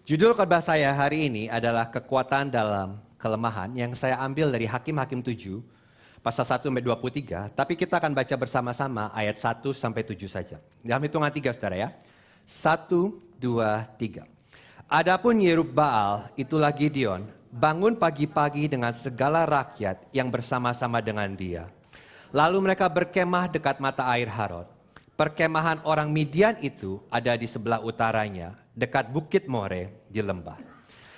Judul khotbah saya hari ini adalah kekuatan dalam kelemahan yang saya ambil dari Hakim-Hakim 7, pasal 1 sampai 23, tapi kita akan baca bersama-sama ayat 1 sampai 7 saja. Dalam hitungan 3 saudara ya. 1, 2, 3. Adapun Yerub-Baal, itulah Gideon, bangun pagi-pagi dengan segala rakyat yang bersama-sama dengan dia. Lalu mereka berkemah dekat mata air Harod. Perkemahan orang Midian itu ada di sebelah utaranya, dekat Bukit More di lembah.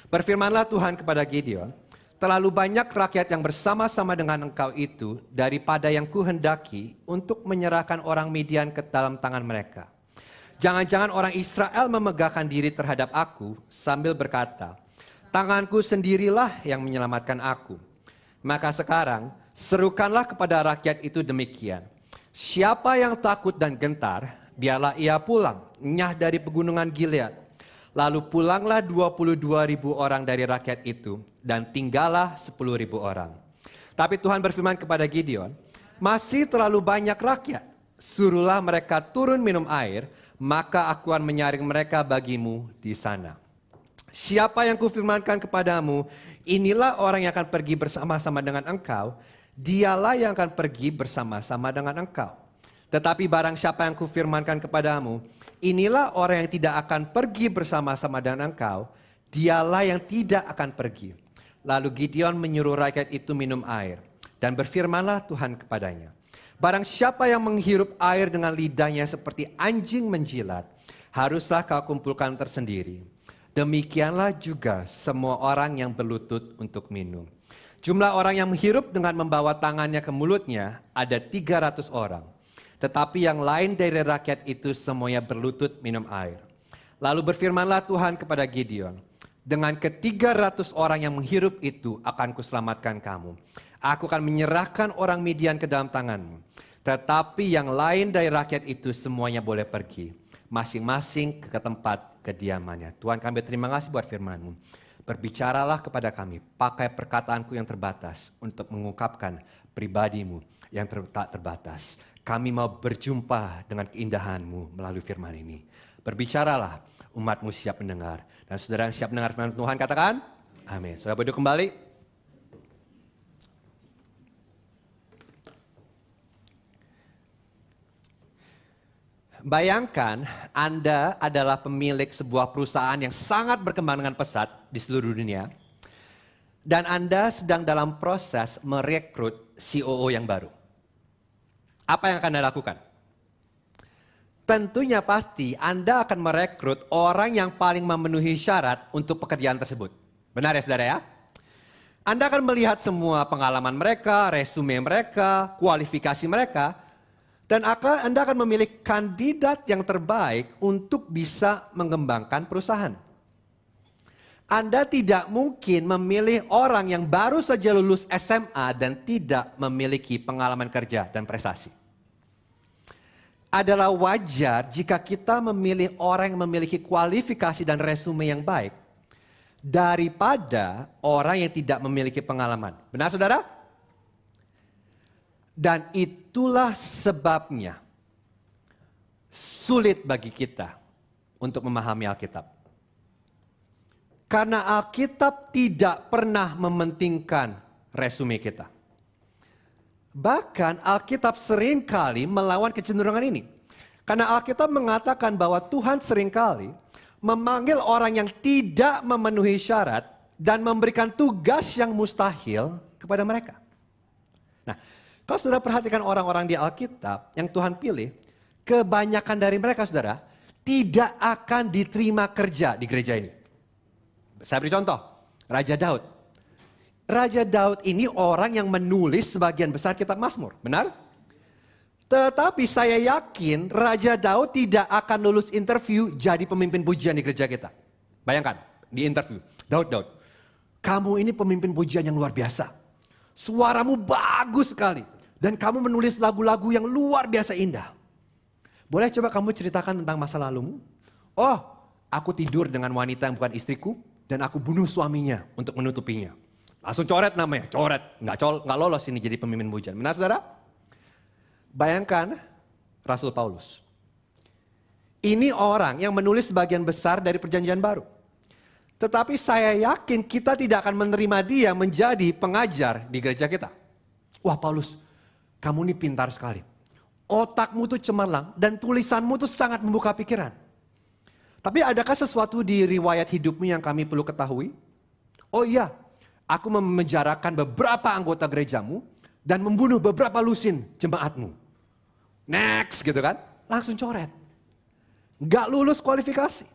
Berfirmanlah Tuhan kepada Gideon, terlalu banyak rakyat yang bersama-sama dengan engkau itu daripada yang kuhendaki untuk menyerahkan orang Midian ke dalam tangan mereka. Jangan-jangan orang Israel memegahkan diri terhadap aku sambil berkata, tanganku sendirilah yang menyelamatkan aku. Maka sekarang serukanlah kepada rakyat itu demikian. Siapa yang takut dan gentar, biarlah ia pulang, nyah dari pegunungan Gilead. Lalu pulanglah 22.000 orang dari rakyat itu, dan tinggallah 10.000 orang. Tapi Tuhan berfirman kepada Gideon, masih terlalu banyak rakyat, suruhlah mereka turun minum air, maka aku akan menyaring mereka bagimu di sana. Siapa yang kufirmankan kepadamu, inilah orang yang akan pergi bersama-sama dengan engkau, dialah yang akan pergi bersama-sama dengan engkau. Tetapi barang siapa yang kufirmankan kepadamu, inilah orang yang tidak akan pergi bersama-sama dengan engkau, dialah yang tidak akan pergi. Lalu Gideon menyuruh rakyat itu minum air, dan berfirmanlah Tuhan kepadanya, barang siapa yang menghirup air dengan lidahnya seperti anjing menjilat, haruslah kau kumpulkan tersendiri. Demikianlah juga semua orang yang berlutut untuk minum. Jumlah orang yang menghirup dengan membawa tangannya ke mulutnya ada 300 orang. Tetapi yang lain dari rakyat itu semuanya berlutut minum air. Lalu berfirmanlah Tuhan kepada Gideon, dengan ke-300 orang yang menghirup itu akan kuselamatkan kamu. Aku akan menyerahkan orang Midian ke dalam tanganmu. Tetapi yang lain dari rakyat itu semuanya boleh pergi, masing-masing ke tempat kediamannya. Tuhan, kami terima kasih buat firman-Mu. Berbicaralah kepada kami, pakai perkataanku yang terbatas untuk mengungkapkan pribadi-Mu yang tak terbatas. Kami mau berjumpa dengan keindahan-Mu melalui firman ini. Berbicaralah, umat-Mu siap mendengar. Dan saudara yang siap mendengar firman Tuhan katakan, amin. Saudara berdua kembali. Bayangkan Anda adalah pemilik sebuah perusahaan yang sangat berkembang dengan pesat di seluruh dunia. Dan Anda sedang dalam proses merekrut COO yang baru. Apa yang akan Anda lakukan? Tentunya pasti Anda akan merekrut orang yang paling memenuhi syarat untuk pekerjaan tersebut. Benar ya saudara ya? Anda akan melihat semua pengalaman mereka, resume mereka, kualifikasi mereka. Dan Anda akan memilih kandidat yang terbaik untuk bisa mengembangkan perusahaan. Anda tidak mungkin memilih orang yang baru saja lulus SMA dan tidak memiliki pengalaman kerja dan prestasi. Adalah wajar jika kita memilih orang yang memiliki kualifikasi dan resume yang baik daripada orang yang tidak memiliki pengalaman. Benar saudara? Dan itulah sebabnya sulit bagi kita untuk memahami Alkitab. Karena Alkitab tidak pernah mementingkan resume kita. Bahkan Alkitab seringkali melawan kecenderungan ini. Karena Alkitab mengatakan bahwa Tuhan seringkali memanggil orang yang tidak memenuhi syarat dan memberikan tugas yang mustahil kepada mereka. Nah, kalau saudara perhatikan orang-orang di Alkitab yang Tuhan pilih, kebanyakan dari mereka saudara tidak akan diterima kerja di gereja ini. Saya beri contoh, Raja Daud. Raja Daud ini orang yang menulis sebagian besar kitab Mazmur, benar? Tetapi saya yakin Raja Daud tidak akan lulus interview jadi pemimpin pujian di gereja kita. Bayangkan, di interview, Daud, kamu ini pemimpin pujian yang luar biasa. Suaramu bagus sekali. Dan kamu menulis lagu-lagu yang luar biasa indah. Boleh coba kamu ceritakan tentang masa lalumu? Oh, aku tidur dengan wanita yang bukan istriku dan aku bunuh suaminya untuk menutupinya. Langsung coret namanya, coret. Nggak lolos ini jadi pemimpin pujian. Benar saudara? Bayangkan Rasul Paulus. Ini orang yang menulis sebagian besar dari perjanjian baru. Tetapi saya yakin kita tidak akan menerima dia menjadi pengajar di gereja kita. Wah Paulus, kamu ini pintar sekali. Otakmu tuh cemerlang dan tulisanmu tuh sangat membuka pikiran. Tapi adakah sesuatu di riwayat hidupmu yang kami perlu ketahui? Oh iya, aku memenjarakan beberapa anggota gerejamu dan membunuh beberapa lusin jemaatmu. Next gitu kan, langsung coret. Gak lulus kualifikasi.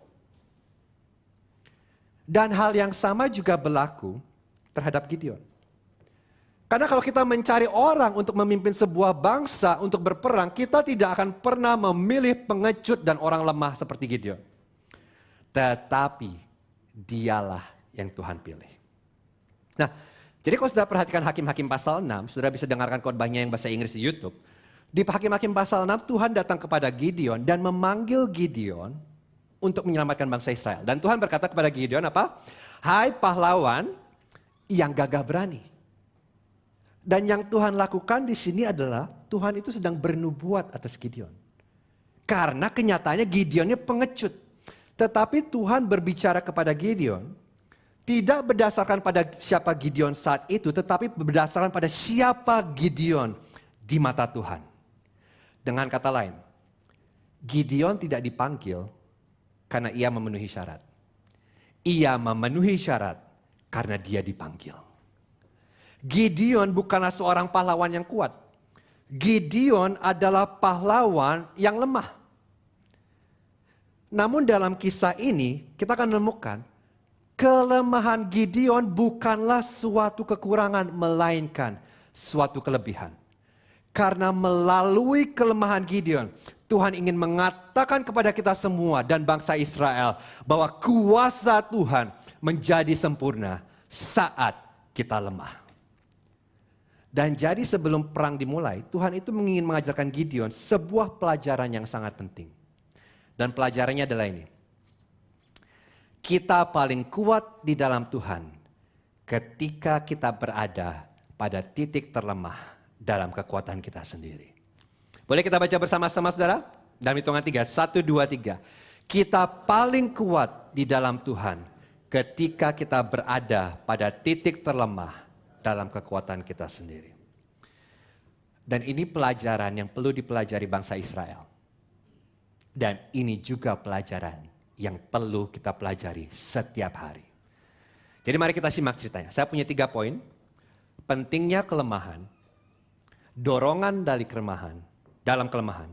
Dan hal yang sama juga berlaku terhadap Gideon. Karena kalau kita mencari orang untuk memimpin sebuah bangsa untuk berperang, kita tidak akan pernah memilih pengecut dan orang lemah seperti Gideon. Tetapi dialah yang Tuhan pilih. Nah, jadi kalau sudah perhatikan Hakim-Hakim pasal 6, sudah bisa dengarkan khotbahnya yang bahasa Inggris di YouTube. Di Hakim-Hakim pasal 6, Tuhan datang kepada Gideon dan memanggil Gideon untuk menyelamatkan bangsa Israel. Dan Tuhan berkata kepada Gideon apa? Hai pahlawan yang gagah berani. Dan yang Tuhan lakukan di sini adalah Tuhan itu sedang bernubuat atas Gideon. Karena kenyataannya Gideonnya pengecut. Tetapi Tuhan berbicara kepada Gideon tidak berdasarkan pada siapa Gideon saat itu, tetapi berdasarkan pada siapa Gideon di mata Tuhan. Dengan kata lain, Gideon tidak dipanggil karena ia memenuhi syarat. Ia memenuhi syarat karena dia dipanggil. Gideon bukanlah seorang pahlawan yang kuat. Gideon adalah pahlawan yang lemah. Namun dalam kisah ini kita akan menemukan kelemahan Gideon bukanlah suatu kekurangan melainkan suatu kelebihan. Karena melalui kelemahan Gideon, Tuhan ingin mengatakan kepada kita semua dan bangsa Israel bahwa kuasa Tuhan menjadi sempurna saat kita lemah. Dan jadi sebelum perang dimulai, Tuhan itu ingin mengajarkan Gideon sebuah pelajaran yang sangat penting. Dan pelajarannya adalah ini. Kita paling kuat di dalam Tuhan ketika kita berada pada titik terlemah dalam kekuatan kita sendiri. Boleh kita baca bersama-sama saudara? Dalam hitungan 3, 1, 2, 3. Kita paling kuat di dalam Tuhan ketika kita berada pada titik terlemah dalam kekuatan kita sendiri. Dan ini pelajaran yang perlu dipelajari bangsa Israel. Dan ini juga pelajaran yang perlu kita pelajari setiap hari. Jadi mari kita simak ceritanya. Saya punya 3 poin. Pentingnya kelemahan, dorongan dari kelemahan, dalam kelemahan,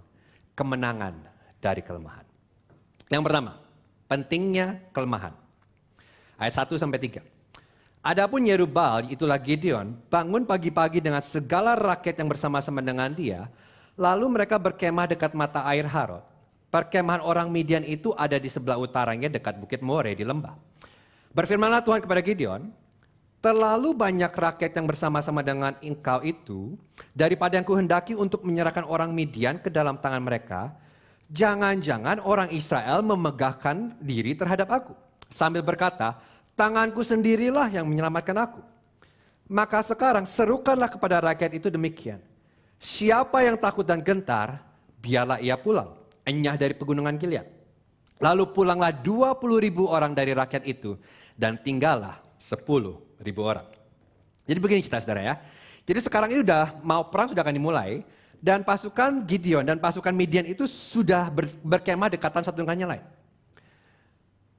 kemenangan dari kelemahan. Yang pertama, pentingnya kelemahan. Ayat 1 sampai 3. Adapun Yerubbaal, itulah Gideon, bangun pagi-pagi dengan segala rakyat yang bersama-sama dengan dia, lalu mereka berkemah dekat mata air Harod. Perkemahan orang Midian itu ada di sebelah utaranya dekat Bukit More di lembah. Berfirmanlah Tuhan kepada Gideon, terlalu banyak rakyat yang bersama-sama dengan engkau itu, daripada yang kuhendaki untuk menyerahkan orang Midian ke dalam tangan mereka, jangan-jangan orang Israel memegahkan diri terhadap aku. Sambil berkata, tanganku sendirilah yang menyelamatkan aku. Maka sekarang serukanlah kepada rakyat itu demikian. Siapa yang takut dan gentar, biarlah ia pulang. Enyah dari pegunungan Gilead. Lalu pulanglah 20.000 orang dari rakyat itu. Dan tinggallah 10.000 orang. Jadi begini cerita saudara ya. Jadi sekarang ini udah mau perang sudah akan dimulai. Dan pasukan Gideon dan pasukan Midian itu sudah berkemah dekatan satu dengan yang lain.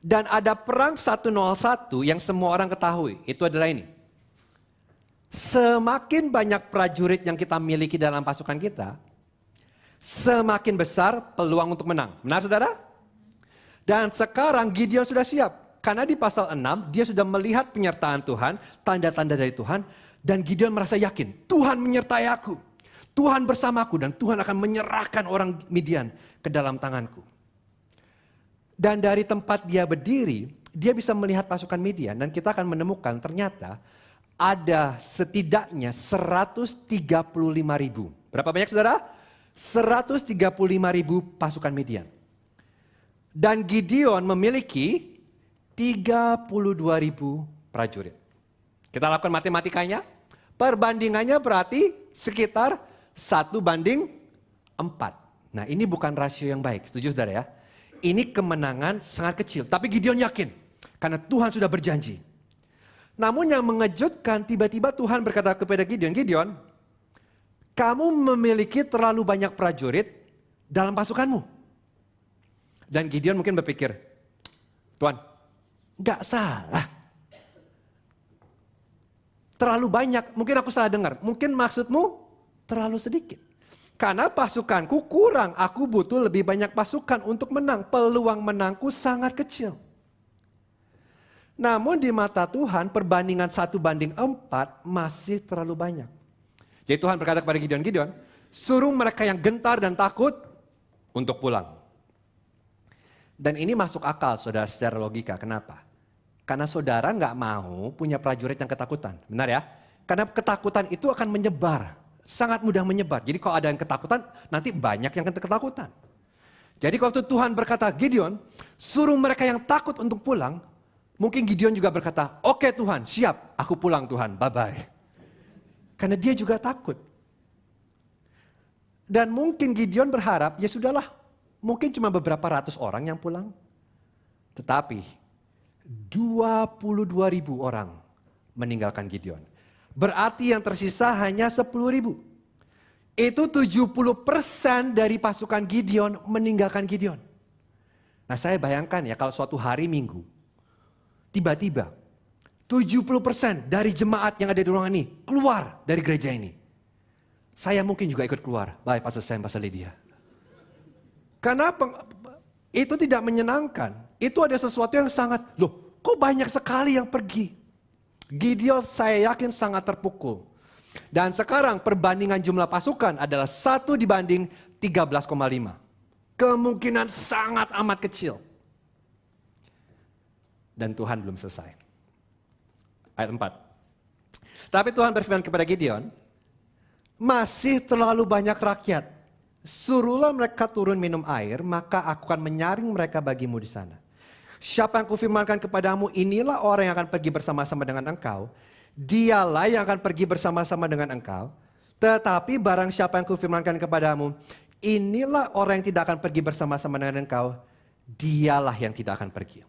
Dan ada perang 101 yang semua orang ketahui. Itu adalah ini. Semakin banyak prajurit yang kita miliki dalam pasukan kita, semakin besar peluang untuk menang. Benar saudara? Dan sekarang Gideon sudah siap. Karena di pasal 6 dia sudah melihat penyertaan Tuhan, tanda-tanda dari Tuhan. Dan Gideon merasa yakin, Tuhan menyertai aku. Tuhan bersamaku dan Tuhan akan menyerahkan orang Midian ke dalam tanganku. Dan dari tempat dia berdiri, dia bisa melihat pasukan Midian. Dan kita akan menemukan ternyata ada setidaknya 135.000. Berapa banyak saudara? 135.000 pasukan Midian. Dan Gideon memiliki 32.000 prajurit. Kita lakukan matematikanya. Perbandingannya berarti sekitar 1:4. Nah ini bukan rasio yang baik. Setuju saudara ya? Ini kemenangan sangat kecil. Tapi Gideon yakin. Karena Tuhan sudah berjanji. Namun yang mengejutkan, tiba-tiba Tuhan berkata kepada Gideon, Gideon, kamu memiliki terlalu banyak prajurit dalam pasukanmu. Dan Gideon mungkin berpikir, Tuhan, gak salah. Terlalu banyak, mungkin aku salah dengar. Mungkin maksudmu terlalu sedikit. Karena pasukanku kurang, aku butuh lebih banyak pasukan untuk menang. Peluang menangku sangat kecil. Namun di mata Tuhan, perbandingan 1:4 masih terlalu banyak. Jadi Tuhan berkata kepada Gideon, Gideon, suruh mereka yang gentar dan takut untuk pulang. Dan ini masuk akal saudara secara logika. Kenapa? Karena saudara nggak mau punya prajurit yang ketakutan. Benar ya? Karena ketakutan itu akan menyebar. Sangat mudah menyebar. Jadi kalau ada yang ketakutan, nanti banyak yang ketakutan. Jadi waktu Tuhan berkata, Gideon, suruh mereka yang takut untuk pulang. Mungkin Gideon juga berkata, oke Tuhan, siap, aku pulang Tuhan, bye-bye. Karena dia juga takut. Dan mungkin Gideon berharap, ya sudahlah, mungkin cuma beberapa ratus orang yang pulang. Tetapi 22.000 orang meninggalkan Gideon. Berarti yang tersisa hanya 10.000. Itu 70% dari pasukan Gideon meninggalkan Gideon. Nah saya bayangkan ya kalau suatu hari Minggu, tiba-tiba 70% dari jemaat yang ada di ruangan ini keluar dari gereja ini. Saya mungkin juga ikut keluar. Bye Pastor Sam, Pastor Lydia. Karena itu tidak menyenangkan. Itu ada sesuatu yang sangat, loh kok banyak sekali yang pergi. Gideon saya yakin sangat terpukul. Dan sekarang perbandingan jumlah pasukan adalah 1:13,5. Kemungkinan sangat amat kecil. Dan Tuhan belum selesai. Ayat 4. Tapi Tuhan berfirman kepada Gideon, masih terlalu banyak rakyat. Suruhlah mereka turun minum air, maka aku akan menyaring mereka bagimu di sana. Siapa yang kufirmankan kepadamu, inilah orang yang akan pergi bersama-sama dengan engkau. Dialah yang akan pergi bersama-sama dengan engkau. Tetapi barang siapa yang kufirmankan kepadamu, inilah orang yang tidak akan pergi bersama-sama dengan engkau. Dialah yang tidak akan pergi.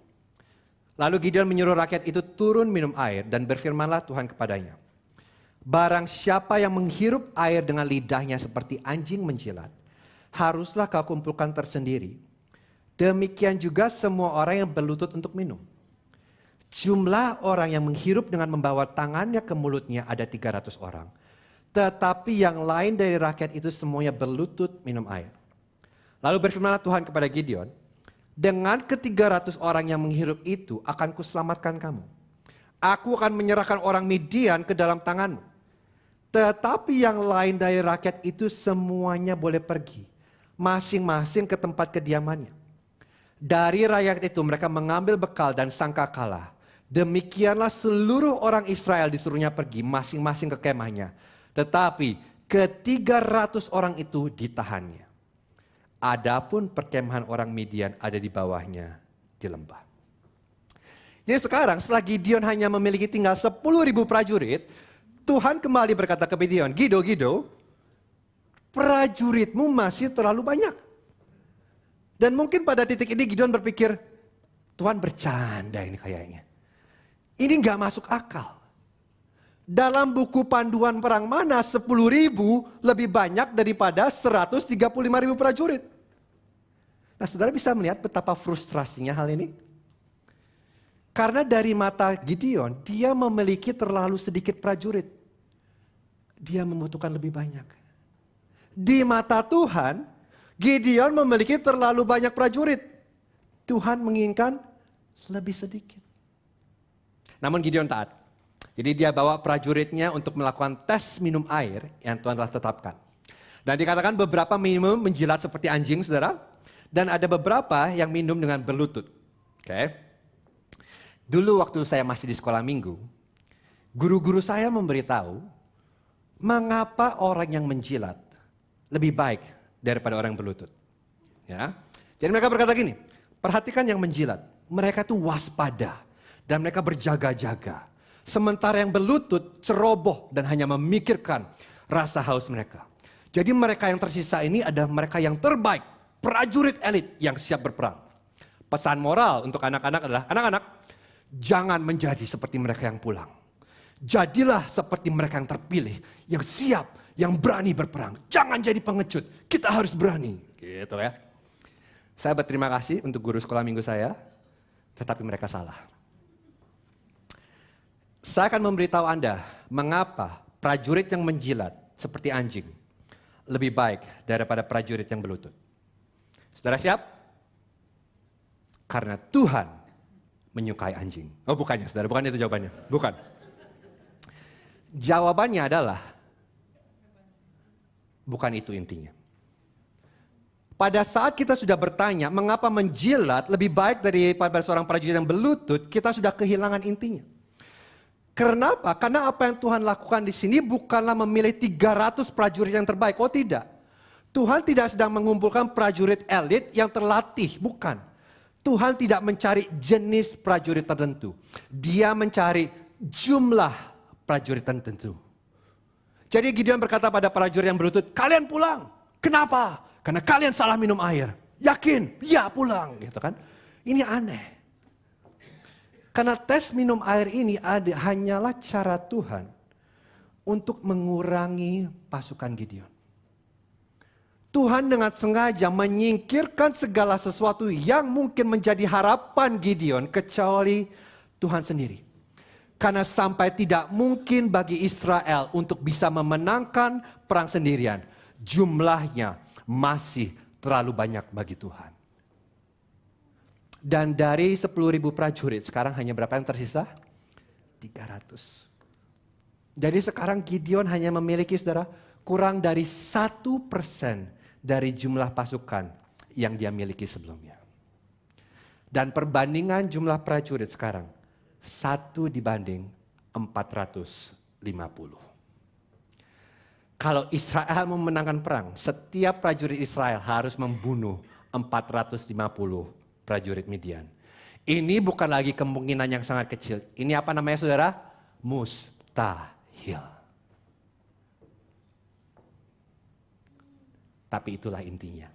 Lalu Gideon menyuruh rakyat itu turun minum air dan berfirmanlah Tuhan kepadanya. Barang siapa yang menghirup air dengan lidahnya seperti anjing menjilat, haruslah kau kumpulkan tersendiri. Demikian juga semua orang yang berlutut untuk minum. Jumlah orang yang menghirup dengan membawa tangannya ke mulutnya ada 300 orang. Tetapi yang lain dari rakyat itu semuanya berlutut minum air. Lalu berfirmanlah Tuhan kepada Gideon, dengan ke-300 orang yang menghirup itu akan kuselamatkan kamu. Aku akan menyerahkan orang Midian ke dalam tanganmu. Tetapi yang lain dari rakyat itu semuanya boleh pergi. Masing-masing ke tempat kediamannya. Dari rakyat itu mereka mengambil bekal dan sangkakala. Demikianlah seluruh orang Israel disuruhnya pergi masing-masing ke kemahnya. Tetapi ke-300 orang itu ditahannya. Adapun perkemahan orang Midian ada di bawahnya di lembah. Jadi sekarang setelah Gideon hanya memiliki tinggal 10.000 prajurit, Tuhan kembali berkata ke Gideon, Gido, prajuritmu masih terlalu banyak. Dan mungkin pada titik ini Gideon berpikir, Tuhan bercanda ini kayaknya. Ini gak masuk akal. Dalam buku panduan perang mana 10.000 lebih banyak daripada 135.000 prajurit. Nah saudara bisa melihat betapa frustrasinya hal ini. Karena dari mata Gideon, dia memiliki terlalu sedikit prajurit. Dia membutuhkan lebih banyak. Di mata Tuhan, Gideon memiliki terlalu banyak prajurit. Tuhan menginginkan lebih sedikit. Namun Gideon taat. Jadi dia bawa prajuritnya untuk melakukan tes minum air yang Tuhan telah tetapkan. Dan dikatakan beberapa minum menjilat seperti anjing, saudara. Dan ada beberapa yang minum dengan berlutut. Oke. Dulu waktu saya masih di sekolah minggu, guru-guru saya memberitahu mengapa orang yang menjilat lebih baik daripada orang yang berlutut. Ya. Jadi mereka berkata gini, perhatikan yang menjilat. Mereka tuh waspada dan mereka berjaga-jaga. Sementara yang berlutut ceroboh dan hanya memikirkan rasa haus mereka. Jadi mereka yang tersisa ini adalah mereka yang terbaik. Prajurit elit yang siap berperang. Pesan moral untuk anak-anak adalah, anak-anak, Jangan menjadi seperti mereka yang pulang. Jadilah seperti mereka yang terpilih, yang siap, yang berani berperang. Jangan jadi pengecut, kita harus berani. Gitu ya. Saya berterima kasih untuk guru sekolah minggu saya, tetapi mereka salah. Saya akan memberitahu Anda mengapa prajurit yang menjilat seperti anjing lebih baik daripada prajurit yang berlutut. Saudara siap? Karena Tuhan menyukai anjing. Oh bukannya saudara, bukan itu jawabannya. Bukan. Jawabannya adalah, bukan itu intinya. Pada saat kita sudah bertanya mengapa menjilat lebih baik daripada seorang prajurit yang berlutut, kita sudah kehilangan intinya. Kenapa? Karena apa yang Tuhan lakukan di sini bukanlah memilih 300 prajurit yang terbaik. Oh tidak. Tuhan tidak sedang mengumpulkan prajurit elit yang terlatih. Bukan. Tuhan tidak mencari jenis prajurit tertentu. Dia mencari jumlah prajurit tertentu. Jadi Gideon berkata pada prajurit yang berlutut, kalian pulang. Kenapa? Karena kalian salah minum air. Yakin? Ya pulang. Gitu kan? Ini aneh. Karena tes minum air ini hanyalah cara Tuhan untuk mengurangi pasukan Gideon. Tuhan dengan sengaja menyingkirkan segala sesuatu yang mungkin menjadi harapan Gideon kecuali Tuhan sendiri. Karena sampai tidak mungkin bagi Israel untuk bisa memenangkan perang sendirian. Jumlahnya masih terlalu banyak bagi Tuhan. Dan dari 10.000 prajurit, sekarang hanya berapa yang tersisa? 300. Jadi sekarang Gideon hanya memiliki, saudara, kurang dari 1% dari jumlah pasukan yang dia miliki sebelumnya. Dan perbandingan jumlah prajurit sekarang, 1 dibanding 450. Kalau Israel memenangkan perang, setiap prajurit Israel harus membunuh 450 prajurit Midian. Ini bukan lagi kemungkinan yang sangat kecil. Ini apa namanya saudara? Mustahil. Tapi itulah intinya.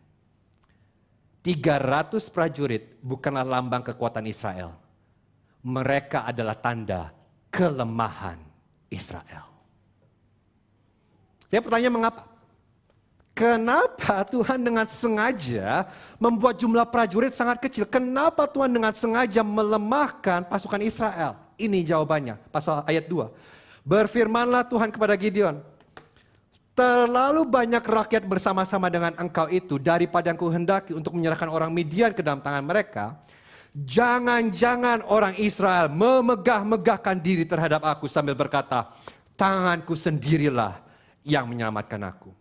300 prajurit bukanlah lambang kekuatan Israel. Mereka adalah tanda kelemahan Israel. Dia pertanyaan mengapa? Kenapa Tuhan dengan sengaja membuat jumlah prajurit sangat kecil? Kenapa Tuhan dengan sengaja melemahkan pasukan Israel? Ini jawabannya, pasal ayat 2. Berfirmanlah Tuhan kepada Gideon, terlalu banyak rakyat bersama-sama dengan engkau itu daripada yang kuhendaki untuk menyerahkan orang Midian ke dalam tangan mereka. Jangan-jangan orang Israel memegah-megahkan diri terhadap aku sambil berkata, tanganku sendirilah yang menyelamatkan aku.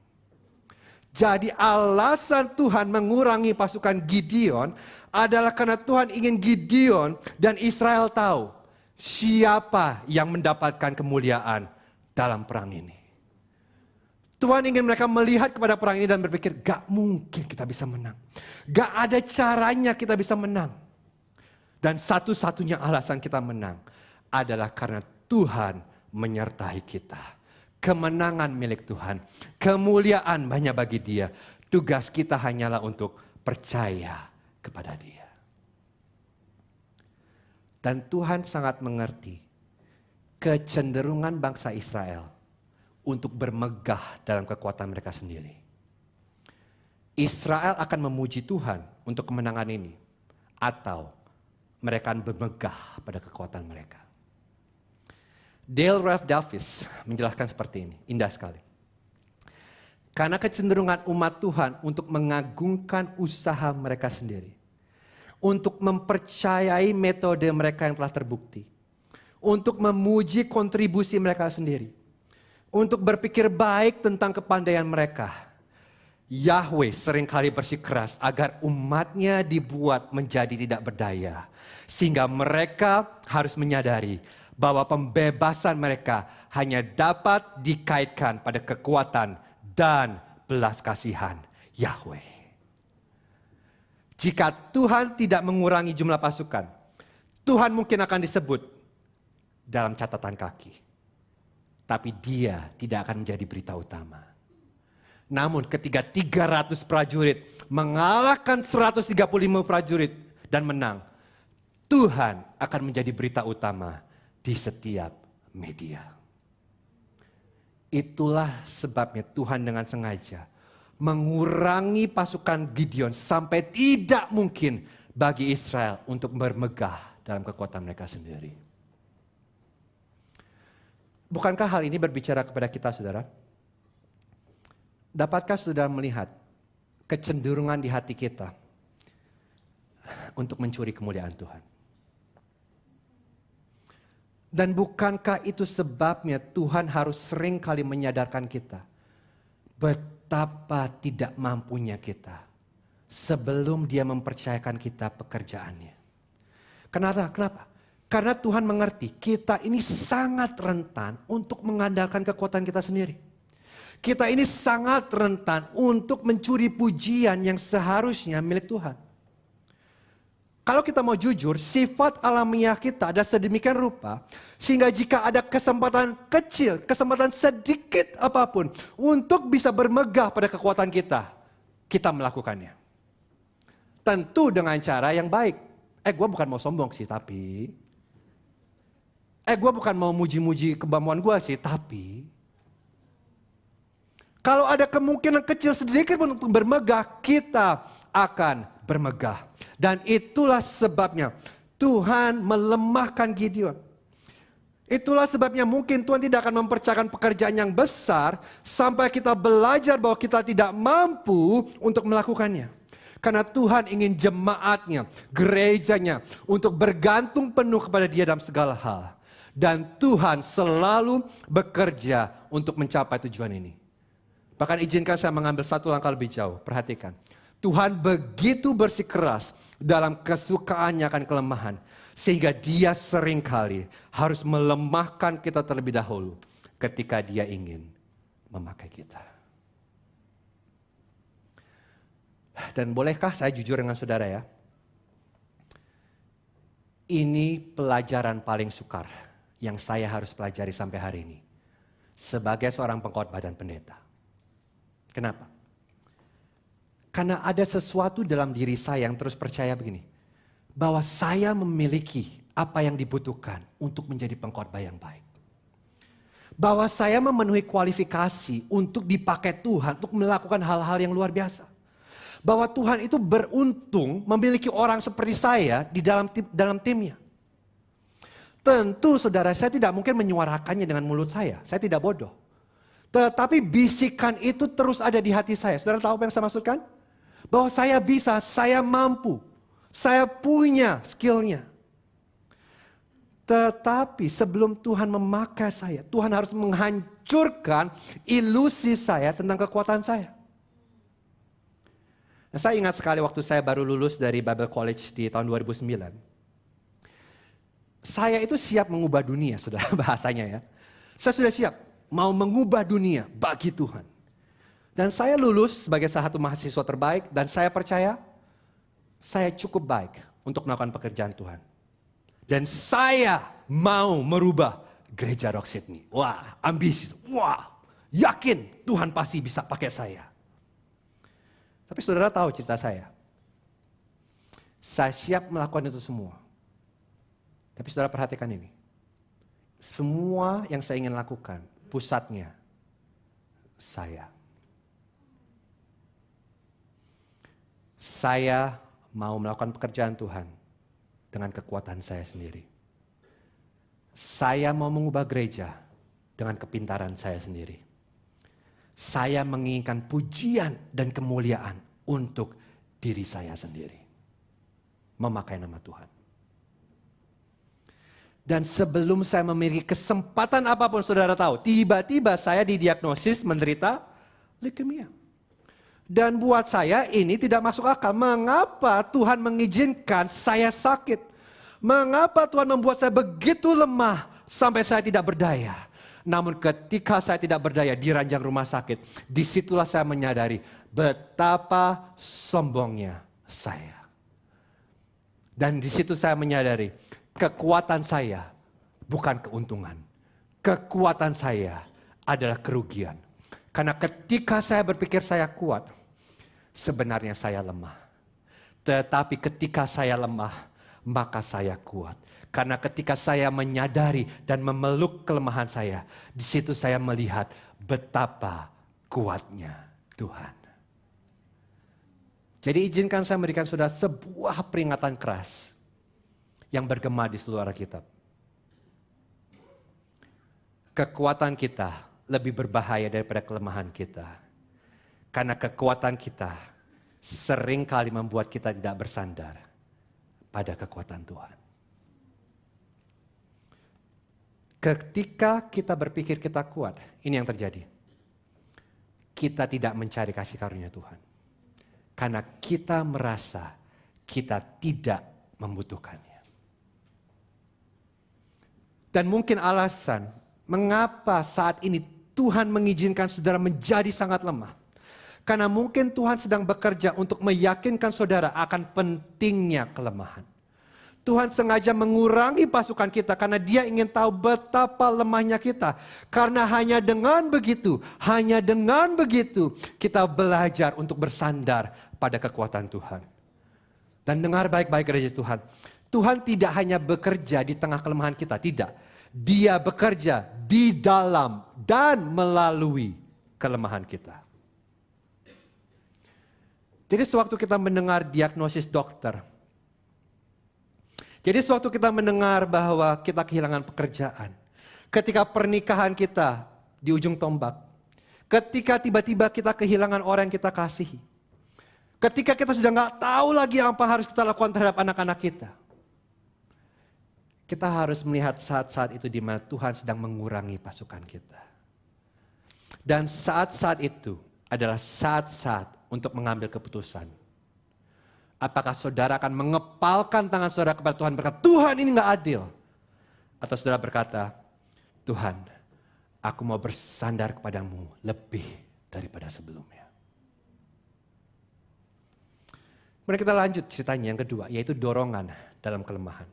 Jadi alasan Tuhan mengurangi pasukan Gideon adalah karena Tuhan ingin Gideon dan Israel tahu siapa yang mendapatkan kemuliaan dalam perang ini. Tuhan ingin mereka melihat kepada perang ini dan berpikir, gak mungkin kita bisa menang. Gak ada caranya kita bisa menang. Dan satu-satunya alasan kita menang adalah karena Tuhan menyertai kita. Kemenangan milik Tuhan, kemuliaan banyak bagi Dia. Tugas kita hanyalah untuk percaya kepada Dia. Dan Tuhan sangat mengerti kecenderungan bangsa Israel untuk bermegah dalam kekuatan mereka sendiri. Israel akan memuji Tuhan untuk kemenangan ini, atau mereka akan bermegah pada kekuatan mereka. Dale Ralph Davis menjelaskan seperti ini, indah sekali. Karena kecenderungan umat Tuhan untuk mengagungkan usaha mereka sendiri, untuk mempercayai metode mereka yang telah terbukti, untuk memuji kontribusi mereka sendiri, untuk berpikir baik tentang kepandaian mereka, Yahweh seringkali bersikeras agar umatnya dibuat menjadi tidak berdaya, sehingga mereka harus menyadari bahwa pembebasan mereka hanya dapat dikaitkan pada kekuatan dan belas kasihan Yahweh. Jika Tuhan tidak mengurangi jumlah pasukan, Tuhan mungkin akan disebut dalam catatan kaki. Tapi Dia tidak akan menjadi berita utama. Namun ketika 300 prajurit mengalahkan 135 prajurit dan menang, Tuhan akan menjadi berita utama di setiap media. Itulah sebabnya Tuhan dengan sengaja mengurangi pasukan Gideon sampai tidak mungkin bagi Israel untuk bermegah dalam kekuatan mereka sendiri. Bukankah hal ini berbicara kepada kita, saudara? Dapatkah saudara melihat kecenderungan di hati kita untuk mencuri kemuliaan Tuhan? Dan bukankah itu sebabnya Tuhan harus sering kali menyadarkan kita betapa tidak mampunya kita sebelum Dia mempercayakan kita pekerjaannya. Kenapa? Karena Tuhan mengerti kita ini sangat rentan untuk mengandalkan kekuatan kita sendiri. Kita ini sangat rentan untuk mencuri pujian yang seharusnya milik Tuhan. Kalau kita mau jujur, sifat alamiah kita ada sedemikian rupa, sehingga jika ada kesempatan kecil, kesempatan sedikit apapun, untuk bisa bermegah pada kekuatan kita, kita melakukannya. Tentu dengan cara yang baik. Gue bukan mau sombong sih, tapi... gue bukan mau muji-muji kemampuan gue sih, tapi... Kalau ada kemungkinan kecil sedikit pun untuk bermegah, kita akan bermegah. Dan itulah sebabnya Tuhan melemahkan Gideon. Itulah sebabnya mungkin Tuhan tidak akan mempercayakan pekerjaan yang besar sampai kita belajar bahwa kita tidak mampu untuk melakukannya. Karena Tuhan ingin jemaatnya, gerejanya untuk bergantung penuh kepada Dia dalam segala hal. Dan Tuhan selalu bekerja untuk mencapai tujuan ini. Bahkan izinkan saya mengambil satu langkah lebih jauh. Perhatikan. Tuhan begitu bersikeras dalam kesukaannya akan kelemahan. Sehingga Dia seringkali harus melemahkan kita terlebih dahulu ketika Dia ingin memakai kita. Dan bolehkah saya jujur dengan saudara ya? Ini pelajaran paling sukar yang saya harus pelajari sampai hari ini. Sebagai seorang pengkhotbah dan pendeta. Kenapa? Karena ada sesuatu dalam diri saya yang terus percaya begini. Bahwa saya memiliki apa yang dibutuhkan untuk menjadi pengkhotbah yang baik. Bahwa saya memenuhi kualifikasi untuk dipakai Tuhan untuk melakukan hal-hal yang luar biasa. Bahwa Tuhan itu beruntung memiliki orang seperti saya di dalam timnya. Tentu saudara, saya tidak mungkin menyuarakannya dengan mulut saya tidak bodoh. Tetapi bisikan itu terus ada di hati saya. Saudara tahu apa yang saya maksudkan? Bahwa saya bisa, saya mampu, saya punya skillnya. Tetapi sebelum Tuhan memakai saya, Tuhan harus menghancurkan ilusi saya tentang kekuatan saya. Nah, saya ingat sekali waktu saya baru lulus dari Bible College di tahun 2009. Saya itu siap mengubah dunia, saudara, bahasanya ya. Saya sudah siap mau mengubah dunia bagi Tuhan. Dan saya lulus sebagai salah satu mahasiswa terbaik dan saya percaya saya cukup baik untuk melakukan pekerjaan Tuhan. Dan saya mau merubah gereja Rock Sydney. Wah, ambisius. Wah, yakin Tuhan pasti bisa pakai saya. Tapi saudara tahu cerita saya. Saya siap melakukan itu semua. Tapi saudara perhatikan ini. Semua yang saya ingin lakukan, pusatnya saya. Saya mau melakukan pekerjaan Tuhan dengan kekuatan saya sendiri. Saya mau mengubah gereja dengan kepintaran saya sendiri. Saya menginginkan pujian dan kemuliaan untuk diri saya sendiri. Memakai nama Tuhan. Dan sebelum saya memiliki kesempatan apapun, saudara tahu, tiba-tiba saya didiagnosis menderita leukemia. Dan buat saya ini tidak masuk akal. Mengapa Tuhan mengizinkan saya sakit? Mengapa Tuhan membuat saya begitu lemah sampai saya tidak berdaya? Namun ketika saya tidak berdaya di ranjang rumah sakit, disitulah saya menyadari betapa sombongnya saya. Dan di situ saya menyadari kekuatan saya bukan keuntungan. Kekuatan saya adalah kerugian. Karena ketika saya berpikir saya kuat, sebenarnya saya lemah. Tetapi ketika saya lemah, maka saya kuat. Karena ketika saya menyadari dan memeluk kelemahan saya, di situ saya melihat betapa kuatnya Tuhan. Jadi izinkan saya memberikan saudara sebuah peringatan keras yang bergema di seluruh Alkitab. Kekuatan kita lebih berbahaya daripada kelemahan kita. Karena kekuatan kita sering kali membuat kita tidak bersandar pada kekuatan Tuhan. Ketika kita berpikir kita kuat, ini yang terjadi. Kita tidak mencari kasih karunia Tuhan. Karena kita merasa kita tidak membutuhkannya. Dan mungkin alasan mengapa saat ini Tuhan mengizinkan saudara menjadi sangat lemah. Karena mungkin Tuhan sedang bekerja untuk meyakinkan saudara akan pentingnya kelemahan. Tuhan sengaja mengurangi pasukan kita karena Dia ingin tahu betapa lemahnya kita. Karena hanya dengan begitu kita belajar untuk bersandar pada kekuatan Tuhan. Dan dengar baik-baik gereja Tuhan. Tuhan tidak hanya bekerja di tengah kelemahan kita, tidak. Dia bekerja di dalam dan melalui kelemahan kita. Jadi sewaktu kita mendengar diagnosis dokter, jadi sewaktu kita mendengar bahwa kita kehilangan pekerjaan, ketika pernikahan kita di ujung tombak, ketika tiba-tiba kita kehilangan orang yang kita kasihi, ketika kita sudah nggak tahu lagi apa harus kita lakukan terhadap anak-anak kita, kita harus melihat saat-saat itu di mana Tuhan sedang mengurangi pasukan kita. Dan saat-saat itu adalah saat-saat untuk mengambil keputusan. Apakah saudara akan mengepalkan tangan saudara kepada Tuhan berkata, Tuhan ini gak adil. Atau saudara berkata, Tuhan, aku mau bersandar kepadamu lebih daripada sebelumnya. Kemudian kita lanjut ceritanya yang kedua, yaitu dorongan dalam kelemahan.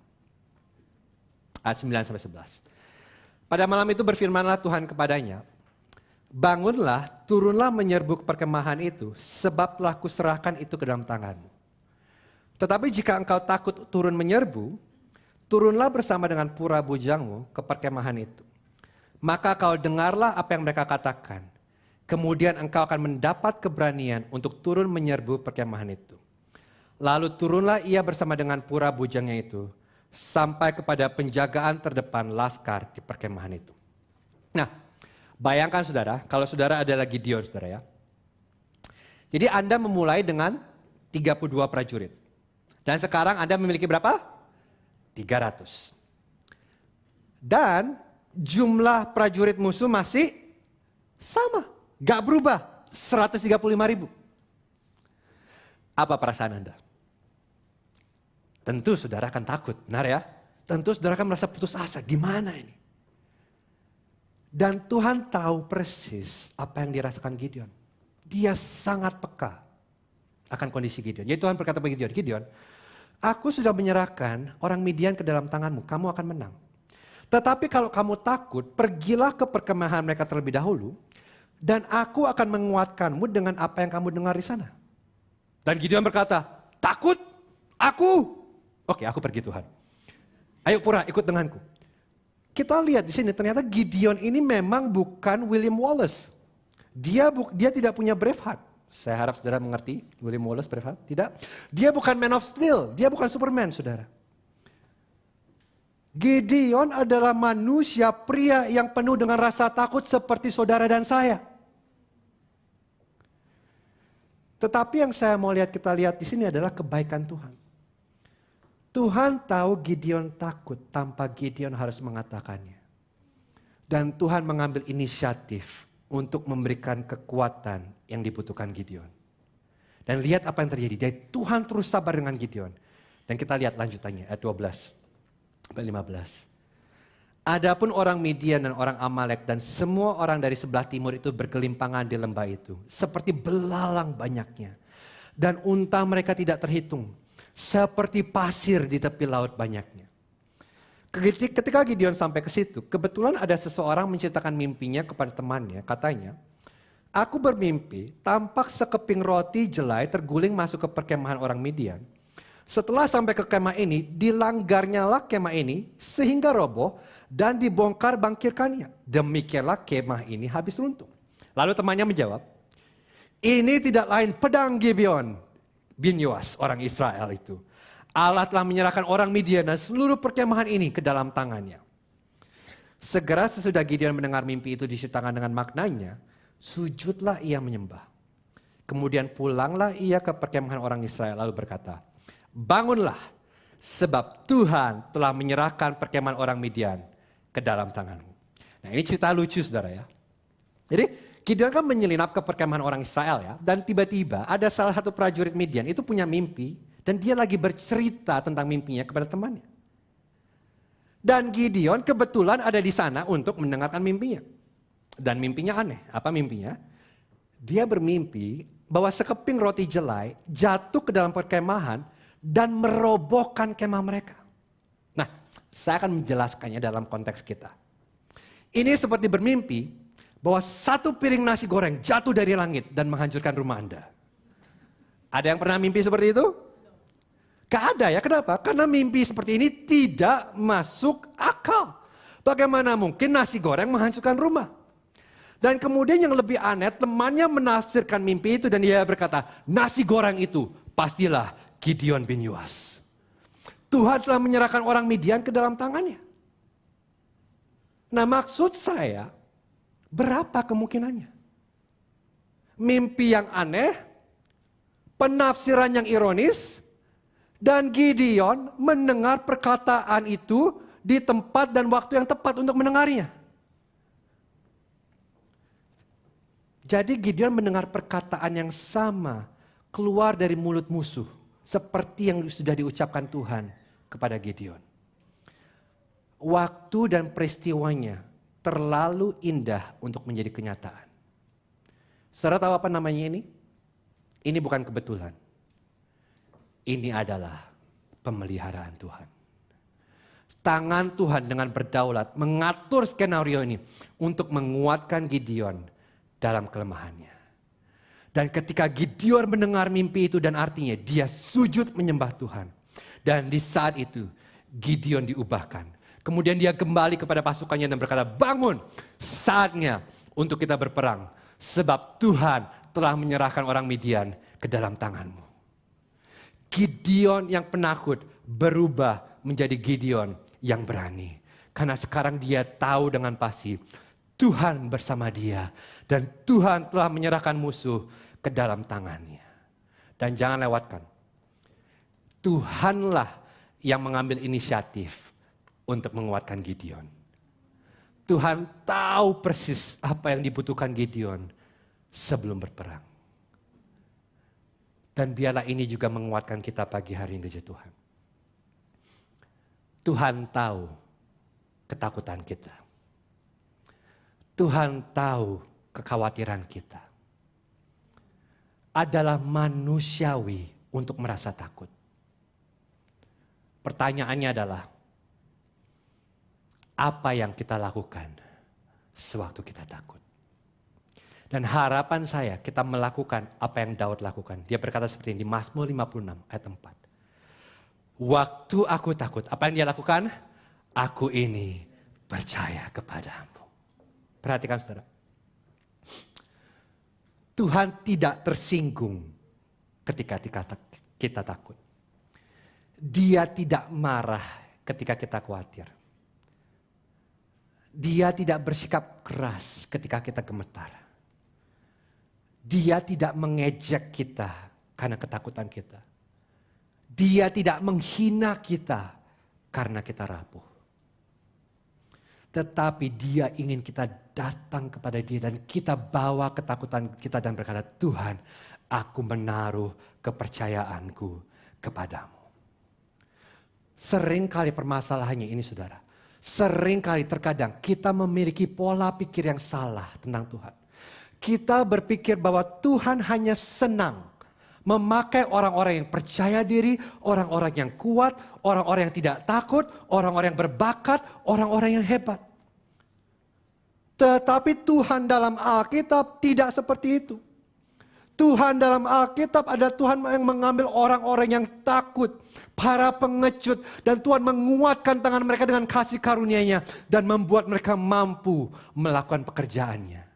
Ayat 9-11. Pada malam itu berfirmanlah Tuhan kepadanya, bangunlah, turunlah menyerbu perkemahan itu, sebab telah kuserahkan itu ke dalam tanganmu. Tetapi jika engkau takut turun menyerbu, turunlah bersama dengan pura bujangmu ke perkemahan itu. Maka kau dengarlah apa yang mereka katakan. Kemudian engkau akan mendapat keberanian untuk turun menyerbu perkemahan itu. Lalu turunlah ia bersama dengan pura bujangnya itu, sampai kepada penjagaan terdepan laskar di perkemahan itu. Nah, bayangkan saudara, kalau saudara adalah Gideon saudara ya. Jadi Anda memulai dengan 32 prajurit. Dan sekarang Anda memiliki berapa? 300. Dan jumlah prajurit musuh masih sama. Gak berubah, 135.000. Apa perasaan Anda? Tentu saudara akan takut, benar ya? Tentu saudara akan merasa putus asa, gimana ini? Dan Tuhan tahu persis apa yang dirasakan Gideon. Dia sangat peka akan kondisi Gideon. Jadi Tuhan berkata bagi Gideon, Gideon, aku sudah menyerahkan orang Midian ke dalam tanganmu, kamu akan menang. Tetapi kalau kamu takut, pergilah ke perkemahan mereka terlebih dahulu, dan aku akan menguatkanmu dengan apa yang kamu dengar di sana. Dan Gideon berkata, takut? Aku? Oke, aku pergi Tuhan. Ayo pura, ikut denganku. Kita lihat di sini ternyata Gideon ini memang bukan William Wallace. Dia tidak punya Braveheart. Saya harap saudara mengerti William Wallace Braveheart. Tidak. Dia bukan Man of Steel. Dia bukan Superman saudara. Gideon adalah manusia pria yang penuh dengan rasa takut seperti saudara dan saya. Tetapi yang saya mau kita lihat di sini adalah kebaikan Tuhan. Tuhan tahu Gideon takut tanpa Gideon harus mengatakannya. Dan Tuhan mengambil inisiatif untuk memberikan kekuatan yang dibutuhkan Gideon. Dan lihat apa yang terjadi. Jadi Tuhan terus sabar dengan Gideon. Dan kita lihat lanjutannya ayat 12-15. Adapun orang Midian dan orang Amalek dan semua orang dari sebelah timur itu bergelimpangan di lembah itu. Seperti belalang banyaknya. Dan unta mereka tidak terhitung. Seperti pasir di tepi laut banyaknya. Ketika Gideon sampai ke situ, kebetulan ada seseorang menceritakan mimpinya kepada temannya. Katanya, aku bermimpi tampak sekeping roti jelai terguling masuk ke perkemahan orang Midian. Setelah sampai ke kemah ini, dilanggarnyalah kemah ini sehingga roboh dan dibongkar bangkirkannya. Demikianlah kemah ini habis runtuh. Lalu temannya menjawab, ini tidak lain pedang Gibeon bin Yoas, orang Israel itu. Allah telah menyerahkan orang Midian dan seluruh perkemahan ini ke dalam tangannya. Segera sesudah Gideon mendengar mimpi itu disertakan dengan maknanya, sujudlah ia menyembah. Kemudian pulanglah ia ke perkemahan orang Israel lalu berkata, bangunlah, sebab Tuhan telah menyerahkan perkemahan orang Midian ke dalam tanganmu. Nah, ini cerita lucu saudara ya. Jadi Gideon kan menyelinap ke perkemahan orang Israel ya. Dan tiba-tiba ada salah satu prajurit Midian itu punya mimpi. Dan dia lagi bercerita tentang mimpinya kepada temannya. Dan Gideon kebetulan ada di sana untuk mendengarkan mimpinya. Dan mimpinya aneh. Apa mimpinya? Dia bermimpi bahwa sekeping roti jelai jatuh ke dalam perkemahan dan merobohkan kemah mereka. Nah, saya akan menjelaskannya dalam konteks kita. Ini seperti bermimpi bahwa satu piring nasi goreng jatuh dari langit dan menghancurkan rumah Anda. Ada yang pernah mimpi seperti itu? Gak ada ya, kenapa? Karena mimpi seperti ini tidak masuk akal. Bagaimana mungkin nasi goreng menghancurkan rumah? Dan kemudian yang lebih aneh, temannya menafsirkan mimpi itu dan dia berkata, nasi goreng itu pastilah Gideon bin Yoas. Tuhan telah menyerahkan orang Midian ke dalam tangannya. Nah, maksud saya, berapa kemungkinannya? Mimpi yang aneh, penafsiran yang ironis, dan Gideon mendengar perkataan itu di tempat dan waktu yang tepat untuk mendengarnya. Jadi Gideon mendengar perkataan yang sama keluar dari mulut musuh. Seperti yang sudah diucapkan Tuhan kepada Gideon. Waktu dan peristiwanya terlalu indah untuk menjadi kenyataan. Saudara tahu apa namanya ini? Ini bukan kebetulan. Ini adalah pemeliharaan Tuhan. Tangan Tuhan dengan berdaulat mengatur skenario ini untuk menguatkan Gideon dalam kelemahannya. Dan ketika Gideon mendengar mimpi itu dan artinya dia sujud menyembah Tuhan. Dan di saat itu Gideon diubahkan. Kemudian dia kembali kepada pasukannya dan berkata, bangun, saatnya untuk kita berperang. Sebab Tuhan telah menyerahkan orang Midian ke dalam tanganmu. Gideon yang penakut berubah menjadi Gideon yang berani. Karena sekarang dia tahu dengan pasti Tuhan bersama dia. Dan Tuhan telah menyerahkan musuh ke dalam tangannya. Dan jangan lewatkan. Tuhanlah yang mengambil inisiatif untuk menguatkan Gideon. Tuhan tahu persis apa yang dibutuhkan Gideon sebelum berperang. Dan biarlah ini juga menguatkan kita pagi hari ini, Tuhan. Tuhan tahu ketakutan kita. Tuhan tahu kekhawatiran kita. Adalah manusiawi untuk merasa takut. Pertanyaannya adalah, apa yang kita lakukan sewaktu kita takut? Dan harapan saya kita melakukan apa yang Daud lakukan. Dia berkata seperti ini di Mazmur 56 ayat 4. Waktu aku takut, apa yang dia lakukan? Aku ini percaya kepadamu. Perhatikan saudara. Tuhan tidak tersinggung ketika kita takut. Dia tidak marah ketika kita khawatir. Dia tidak bersikap keras ketika kita gemetar. Dia tidak mengejek kita karena ketakutan kita. Dia tidak menghina kita karena kita rapuh. Tetapi dia ingin kita datang kepada dia dan kita bawa ketakutan kita dan berkata, Tuhan, aku menaruh kepercayaanku kepadamu. Seringkali permasalahannya ini saudara. Seringkali terkadang kita memiliki pola pikir yang salah tentang Tuhan. Kita berpikir bahwa Tuhan hanya senang memakai orang-orang yang percaya diri, orang-orang yang kuat, orang-orang yang tidak takut, orang-orang yang berbakat, orang-orang yang hebat. Tetapi Tuhan dalam Alkitab tidak seperti itu. Tuhan dalam Alkitab ada Tuhan yang mengambil orang-orang yang takut, para pengecut, dan Tuhan menguatkan tangan mereka dengan kasih karunia-Nya dan membuat mereka mampu melakukan pekerjaannya.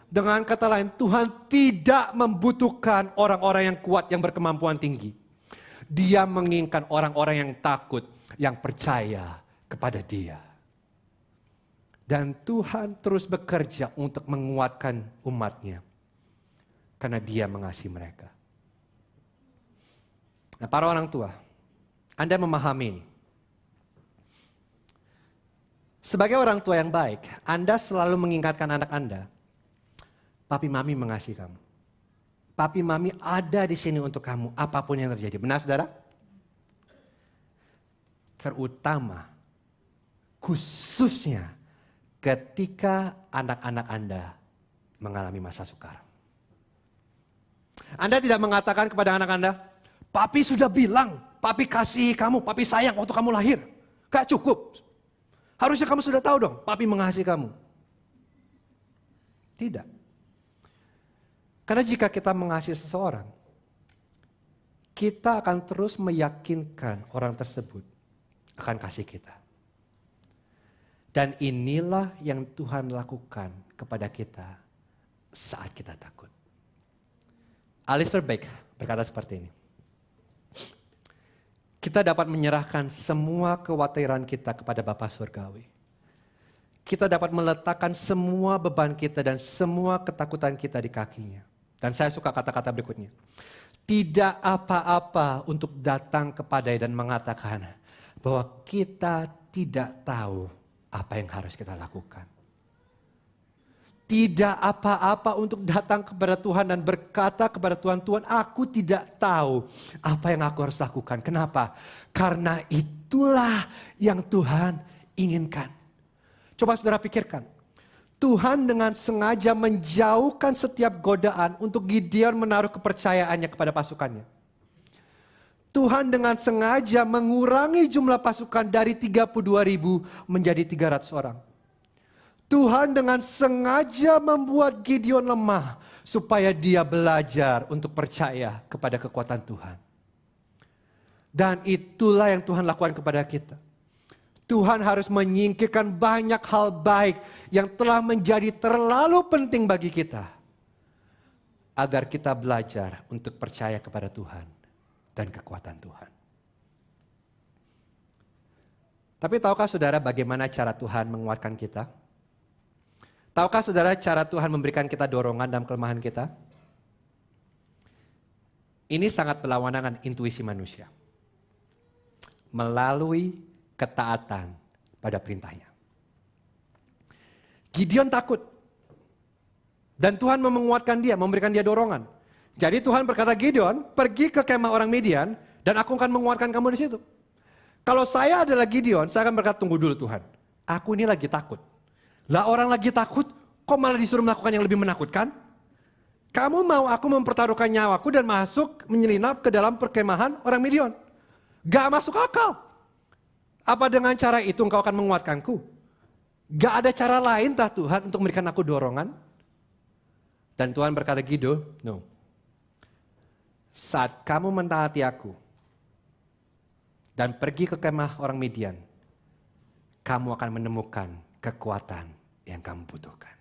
Dengan kata lain, Tuhan tidak membutuhkan orang-orang yang kuat yang berkemampuan tinggi. Dia menginginkan orang-orang yang takut, yang percaya kepada Dia. Dan Tuhan terus bekerja untuk menguatkan umat-Nya. Karena Dia mengasihi mereka. Nah, para orang tua, Anda memahami ini. Sebagai orang tua yang baik, Anda selalu mengingatkan anak Anda, papi mami mengasihi kamu. Papi mami ada di sini untuk kamu, apapun yang terjadi. Benar saudara? Terutama, khususnya ketika anak-anak Anda mengalami masa sukar. Anda tidak mengatakan kepada anak Anda, papi sudah bilang, papi kasih kamu, papi sayang waktu kamu lahir. Gak cukup. Harusnya kamu sudah tahu dong, papi mengasihi kamu. Tidak. Karena jika kita mengasihi seseorang, kita akan terus meyakinkan orang tersebut akan kasih kita. Dan inilah yang Tuhan lakukan kepada kita saat kita takut. Alistair Begg berkata seperti ini. Kita dapat menyerahkan semua kekhawatiran kita kepada Bapa Surgawi. Kita dapat meletakkan semua beban kita dan semua ketakutan kita di kakinya. Dan saya suka kata-kata berikutnya. Tidak apa-apa untuk datang kepada-Dia dan mengatakan bahwa kita tidak tahu apa yang harus kita lakukan. Tidak apa-apa untuk datang kepada Tuhan dan berkata kepada Tuhan, Tuhan aku tidak tahu apa yang aku harus lakukan. Kenapa? Karena itulah yang Tuhan inginkan. Coba saudara pikirkan. Tuhan dengan sengaja menjauhkan setiap godaan untuk Gideon menaruh kepercayaannya kepada pasukannya. Tuhan dengan sengaja mengurangi jumlah pasukan dari 32.000 menjadi 300 orang. Tuhan dengan sengaja membuat Gideon lemah supaya dia belajar untuk percaya kepada kekuatan Tuhan. Dan itulah yang Tuhan lakukan kepada kita. Tuhan harus menyingkirkan banyak hal baik yang telah menjadi terlalu penting bagi kita. Agar kita belajar untuk percaya kepada Tuhan dan kekuatan Tuhan. Tapi tahukah saudara bagaimana cara Tuhan menguatkan kita? Tahukah saudara cara Tuhan memberikan kita dorongan dalam kelemahan kita? Ini sangat berlawanan dengan intuisi manusia. Melalui ketaatan pada perintahnya. Gideon takut. Dan Tuhan menguatkan dia, memberikan dia dorongan. Jadi Tuhan berkata, Gideon, pergi ke kemah orang Midian dan aku akan menguatkan kamu di situ. Kalau saya adalah Gideon, saya akan berkata, tunggu dulu Tuhan. Aku ini lagi takut. Lah orang lagi takut, kok malah disuruh melakukan yang lebih menakutkan? Kamu mau aku mempertaruhkan nyawaku dan masuk menyelinap ke dalam perkemahan orang Midian? Gak masuk akal. Apa dengan cara itu engkau akan menguatkanku? Gak ada cara lain tah Tuhan untuk memberikan aku dorongan? Dan Tuhan berkata, Gideon, no. Saat kamu mentaati aku dan pergi ke kemah orang Midian, kamu akan menemukan kekuatan yang kamu butuhkan.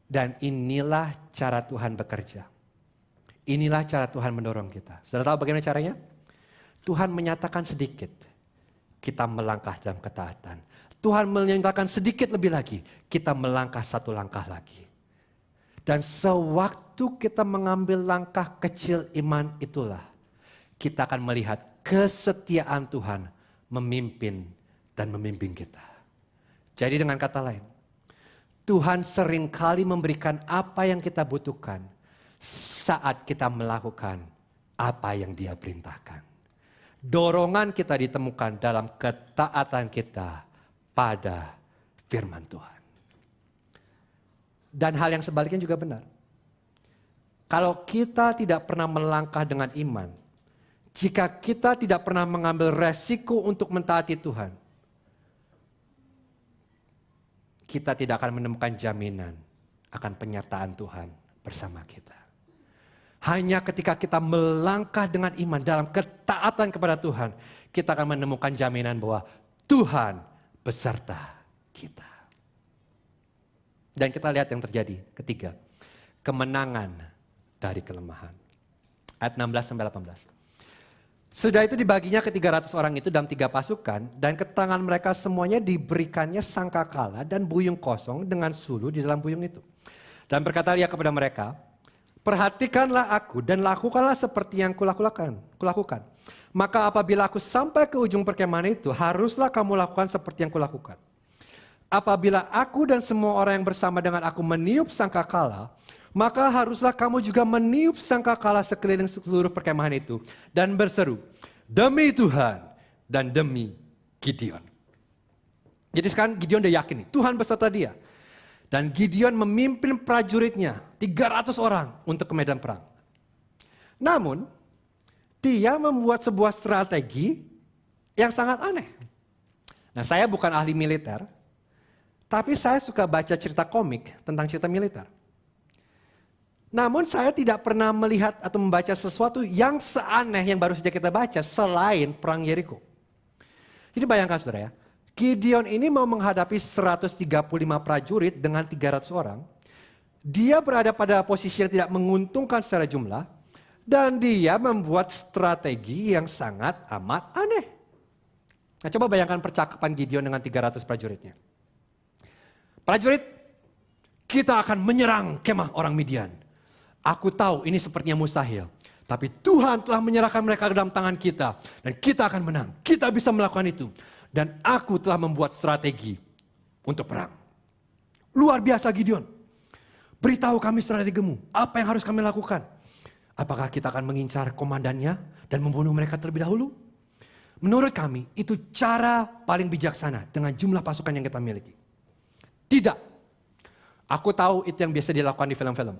Dan inilah cara Tuhan bekerja. Inilah cara Tuhan mendorong kita. Sudah tahu bagaimana caranya? Tuhan menyatakan sedikit, kita melangkah dalam ketaatan. Tuhan menyatakan sedikit lebih lagi, kita melangkah satu langkah lagi. Dan sewaktu kita mengambil langkah kecil iman itulah, kita akan melihat kesetiaan Tuhan memimpin dan membimbing kita. Jadi dengan kata lain, Tuhan seringkali memberikan apa yang kita butuhkan saat kita melakukan apa yang Dia perintahkan. Dorongan kita ditemukan dalam ketaatan kita pada firman Tuhan. Dan hal yang sebaliknya juga benar. Kalau kita tidak pernah melangkah dengan iman, jika kita tidak pernah mengambil resiko untuk mentaati Tuhan, kita tidak akan menemukan jaminan akan penyertaan Tuhan bersama kita. Hanya ketika kita melangkah dengan iman dalam ketaatan kepada Tuhan, kita akan menemukan jaminan bahwa Tuhan beserta kita. Dan kita lihat yang terjadi. Ketiga, kemenangan dari kelemahan. Ayat 16-18. Sudah itu dibaginya ke 300 orang itu dalam 3 pasukan, dan ke tangan mereka semuanya diberikannya sangkakala dan buyung kosong dengan suluh di dalam buyung itu. Dan berkata ia kepada mereka, perhatikanlah aku dan lakukanlah seperti yang kulakukan. Maka apabila aku sampai ke ujung perkemahan itu, haruslah kamu lakukan seperti yang kulakukan. Apabila aku dan semua orang yang bersama dengan aku meniup sangkakala, maka haruslah kamu juga meniup sangkakala sekeliling seluruh perkemahan itu dan berseru, demi Tuhan dan demi Gideon. Jadi sekarang Gideon udah yakin nih, Tuhan beserta dia. Dan Gideon memimpin prajuritnya, 300 orang untuk ke medan perang. Namun, dia membuat sebuah strategi yang sangat aneh. Nah, saya bukan ahli militer, tapi saya suka baca cerita komik tentang cerita militer. Namun saya tidak pernah melihat atau membaca sesuatu yang seaneh yang baru saja kita baca selain perang Yeriko. Jadi bayangkan saudara ya, Gideon ini mau menghadapi 135 prajurit dengan 300 orang. Dia berada pada posisi yang tidak menguntungkan secara jumlah. Dan dia membuat strategi yang sangat amat aneh. Nah, coba bayangkan percakapan Gideon dengan 300 prajuritnya. Prajurit, kita akan menyerang kemah orang Midian. Aku tahu ini sepertinya mustahil. Tapi Tuhan telah menyerahkan mereka ke dalam tangan kita. Dan kita akan menang. Kita bisa melakukan itu. Dan aku telah membuat strategi untuk perang. Luar biasa Gideon. Beritahu kami strategimu. Apa yang harus kami lakukan? Apakah kita akan mengincar komandannya dan membunuh mereka terlebih dahulu? Menurut kami itu cara paling bijaksana dengan jumlah pasukan yang kita miliki. Tidak. Aku tahu itu yang biasa dilakukan di film-film.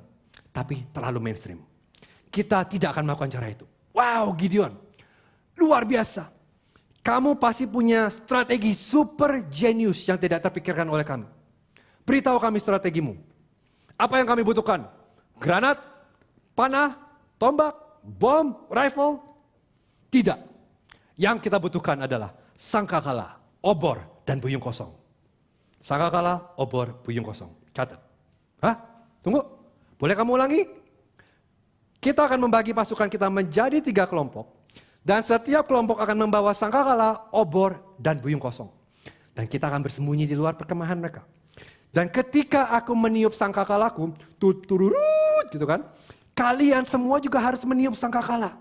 Tapi terlalu mainstream. Kita tidak akan melakukan cara itu. Wow, Gideon. Luar biasa. Kamu pasti punya strategi super genius yang tidak terpikirkan oleh kami. Beritahu kami strategimu. Apa yang kami butuhkan? Granat, panah, tombak, bom, rifle? Tidak. Yang kita butuhkan adalah sangkakala, obor, dan buyung kosong. Sangkakala, obor, buyung kosong. Catat. Hah? Tunggu. Boleh kamu ulangi? Kita akan membagi pasukan kita menjadi 3 kelompok. Dan setiap kelompok akan membawa sangkakala, obor, dan buyung kosong. Dan kita akan bersembunyi di luar perkemahan mereka. Dan ketika aku meniup sangkakalaku, tutururut gitu kan. Kalian semua juga harus meniup sangkakala.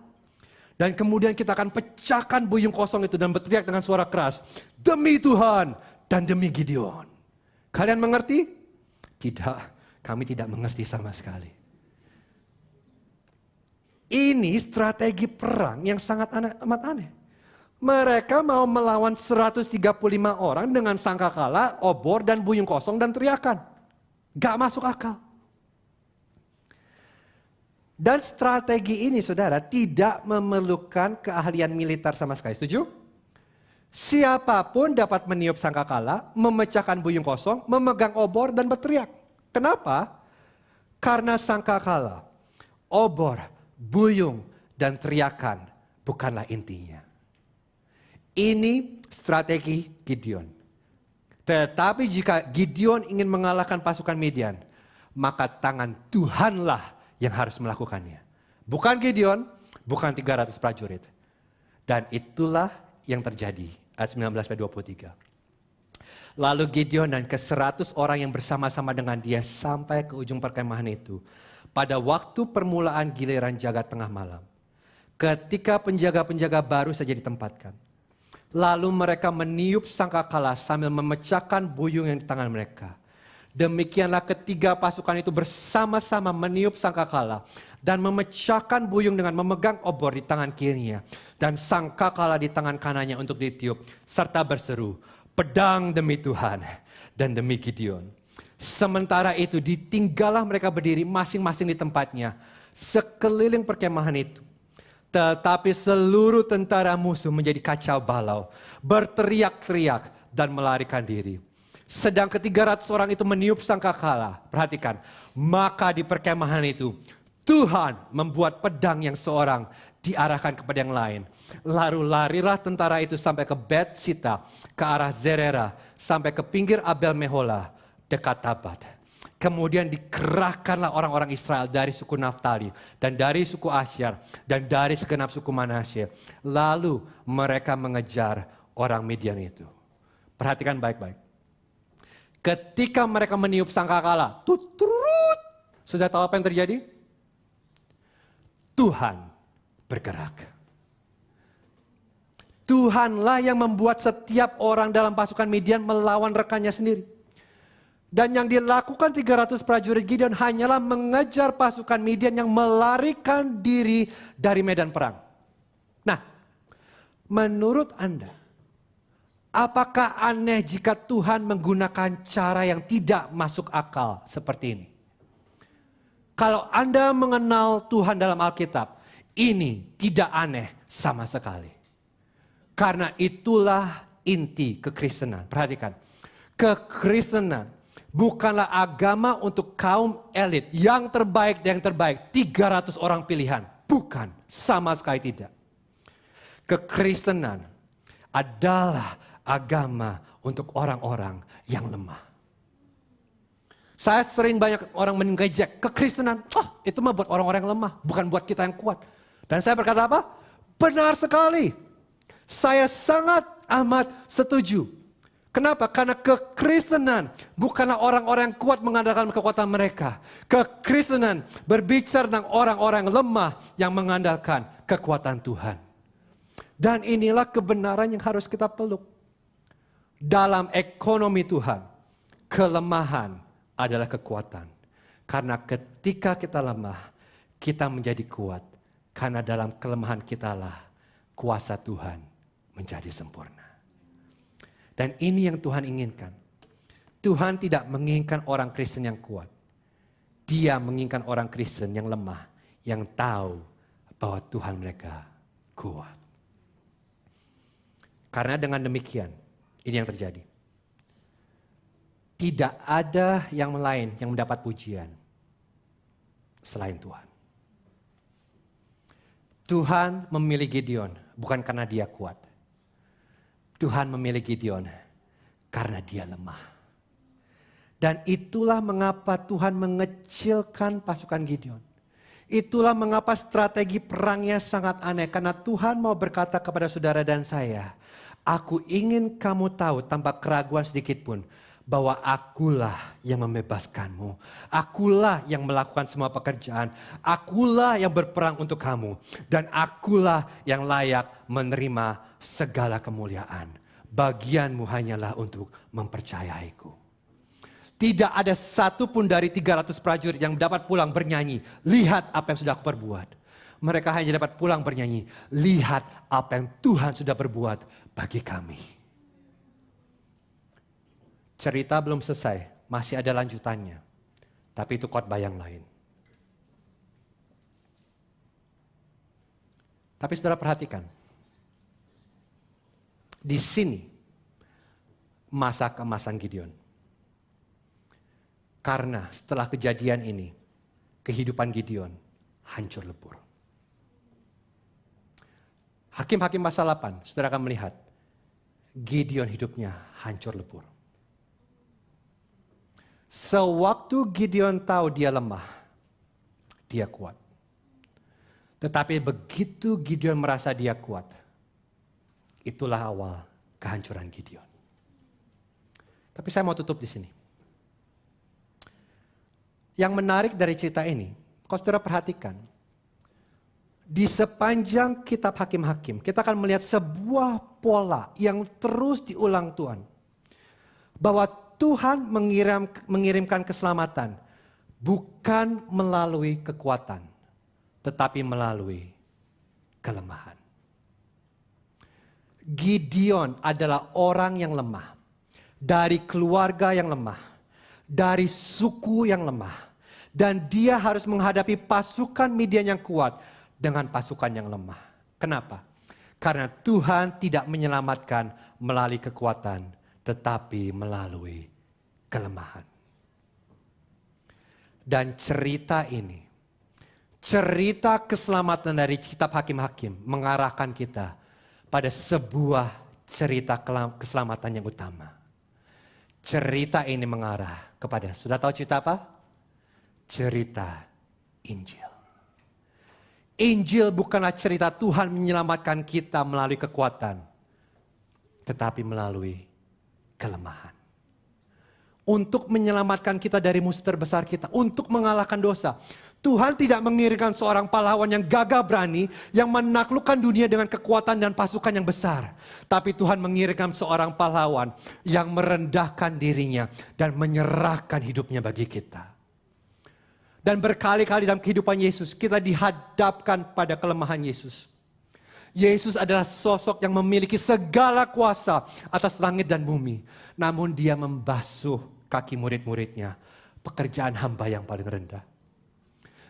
Dan kemudian kita akan pecahkan buyung kosong itu dan berteriak dengan suara keras. Demi Tuhan dan demi Gideon. Kalian mengerti? Tidak. Kami tidak mengerti sama sekali. Ini strategi perang yang sangat amat aneh. Mereka mau melawan 135 orang dengan sangkakala, obor, dan buyung kosong dan teriakan. Gak masuk akal. Dan strategi ini saudara tidak memerlukan keahlian militer sama sekali. Setuju? Siapapun dapat meniup sangkakala, memecahkan buyung kosong, memegang obor dan berteriak. Kenapa? Karena sangkakala, obor, buyung, dan teriakan bukanlah intinya. Ini strategi Gideon. Tetapi jika Gideon ingin mengalahkan pasukan Midian, maka tangan Tuhanlah yang harus melakukannya. Bukan Gideon, bukan 300 prajurit. Dan itulah yang terjadi. Ayat 19-23. Lalu Gideon dan ke-100 orang yang bersama-sama dengan dia sampai ke ujung perkemahan itu. Pada waktu permulaan giliran jaga tengah malam. Ketika penjaga-penjaga baru saja ditempatkan. Lalu mereka meniup sangkakala sambil memecahkan buyung yang di tangan mereka. Demikianlah ketiga pasukan itu bersama-sama meniup sangkakala. Dan memecahkan buyung dengan memegang obor di tangan kirinya. Dan sangkakala di tangan kanannya untuk ditiup. Serta berseru, pedang demi Tuhan dan demi Gideon. Sementara itu ditinggallah mereka berdiri masing-masing di tempatnya. Sekeliling perkemahan itu. Tetapi seluruh tentara musuh menjadi kacau balau. Berteriak-teriak dan melarikan diri. Sedang ke-300 orang itu meniup sangkakala. Perhatikan, maka di perkemahan itu Tuhan membuat pedang yang seorang diarahkan kepada yang lain. Lalu larilah tentara itu sampai ke Bet-sita, ke arah Zerera, sampai ke pinggir Abel Mehola, dekat Tabat. Kemudian dikerahkanlah orang-orang Israel dari suku Naftali dan dari suku Asyar dan dari segenap suku Manasye. Lalu mereka mengejar orang Midian itu. Perhatikan baik-baik. Ketika mereka meniup sangkakala, tuturut, sudah tahu apa yang terjadi? Tuhan bergerak. Tuhanlah yang membuat setiap orang dalam pasukan Midian melawan rekannya sendiri. Dan yang dilakukan 300 prajurit Gideon hanyalah mengejar pasukan Midian yang melarikan diri dari medan perang. Nah, menurut Anda, apakah aneh jika Tuhan menggunakan cara yang tidak masuk akal seperti ini? Kalau Anda mengenal Tuhan dalam Alkitab, ini tidak aneh sama sekali. Karena itulah inti kekristenan. Perhatikan, kekristenan bukanlah agama untuk kaum elit yang terbaik dan yang terbaik. 300 orang pilihan. Bukan, sama sekali tidak. Kekristenan adalah agama untuk orang-orang yang lemah. Saya sering banyak orang mengejek kekristenan. Itu mah buat orang-orang yang lemah, bukan buat kita yang kuat. Dan saya berkata apa? Benar sekali. Saya sangat amat setuju. Kenapa? Karena kekristenan bukanlah orang-orang yang kuat mengandalkan kekuatan mereka. Kekristenan berbicara tentang orang-orang lemah yang mengandalkan kekuatan Tuhan. Dan inilah kebenaran yang harus kita peluk. Dalam ekonomi Tuhan, kelemahan adalah kekuatan. Karena ketika kita lemah, kita menjadi kuat. Karena dalam kelemahan kitalah kuasa Tuhan menjadi sempurna. Dan ini yang Tuhan inginkan. Tuhan tidak menginginkan orang Kristen yang kuat. Dia menginginkan orang Kristen yang lemah, yang tahu bahwa Tuhan mereka kuat. Karena dengan demikian, ini yang terjadi. Tidak ada yang lain yang mendapat pujian selain Tuhan. Tuhan memilih Gideon bukan karena dia kuat. Tuhan memilih Gideon karena dia lemah. Dan itulah mengapa Tuhan mengecilkan pasukan Gideon. Itulah mengapa strategi perangnya sangat aneh. Karena Tuhan mau berkata kepada saudara dan saya, aku ingin kamu tahu tanpa keraguan sedikit pun, bahwa akulah yang membebaskanmu. Akulah yang melakukan semua pekerjaan. Akulah yang berperang untuk kamu. Dan akulah yang layak menerima segala kemuliaan. Bagianmu hanyalah untuk mempercayaiku. Tidak ada satupun dari 300 prajurit yang dapat pulang bernyanyi, lihat apa yang sudah aku perbuat. Mereka hanya dapat pulang bernyanyi, lihat apa yang Tuhan sudah berbuat bagi kami. Cerita belum selesai, masih ada lanjutannya. Tapi itu khotbah yang lain. Tapi saudara perhatikan. Di sini masa keemasan Gideon. Karena setelah kejadian ini, kehidupan Gideon hancur lebur. Hakim-Hakim pasal 8, saudara akan melihat. Gideon hidupnya hancur lebur. Sewaktu Gideon tahu dia lemah, dia kuat. Tetapi begitu Gideon merasa dia kuat, itulah awal kehancuran Gideon. Tapi saya mau tutup di sini. Yang menarik dari cerita ini, kalau saudara perhatikan, di sepanjang kitab Hakim-Hakim, kita akan melihat sebuah pola yang terus diulang Tuhan. Bahwa Tuhan mengirimkan keselamatan bukan melalui kekuatan, tetapi melalui kelemahan. Gideon adalah orang yang lemah, dari keluarga yang lemah, dari suku yang lemah, dan dia harus menghadapi pasukan Midian yang kuat dengan pasukan yang lemah. Kenapa? Karena Tuhan tidak menyelamatkan melalui kekuatan, tetapi melalui kelemahan. Dan cerita ini, cerita keselamatan dari kitab Hakim-Hakim mengarahkan kita pada sebuah cerita keselamatan yang utama. Cerita ini mengarah kepada, sudah tahu cerita apa? Cerita Injil. Injil bukanlah cerita Tuhan menyelamatkan kita melalui kekuatan, tetapi melalui kelemahan. Untuk menyelamatkan kita dari musuh terbesar kita, untuk mengalahkan dosa. Tuhan tidak mengirimkan seorang pahlawan yang gagah berani, yang menaklukkan dunia dengan kekuatan dan pasukan yang besar. Tapi Tuhan mengirimkan seorang pahlawan yang merendahkan dirinya dan menyerahkan hidupnya bagi kita. Dan berkali-kali dalam kehidupan Yesus, kita dihadapkan pada kelemahan Yesus. Yesus adalah sosok yang memiliki segala kuasa atas langit dan bumi. Namun dia membasuh kaki murid-muridnya. Pekerjaan hamba yang paling rendah.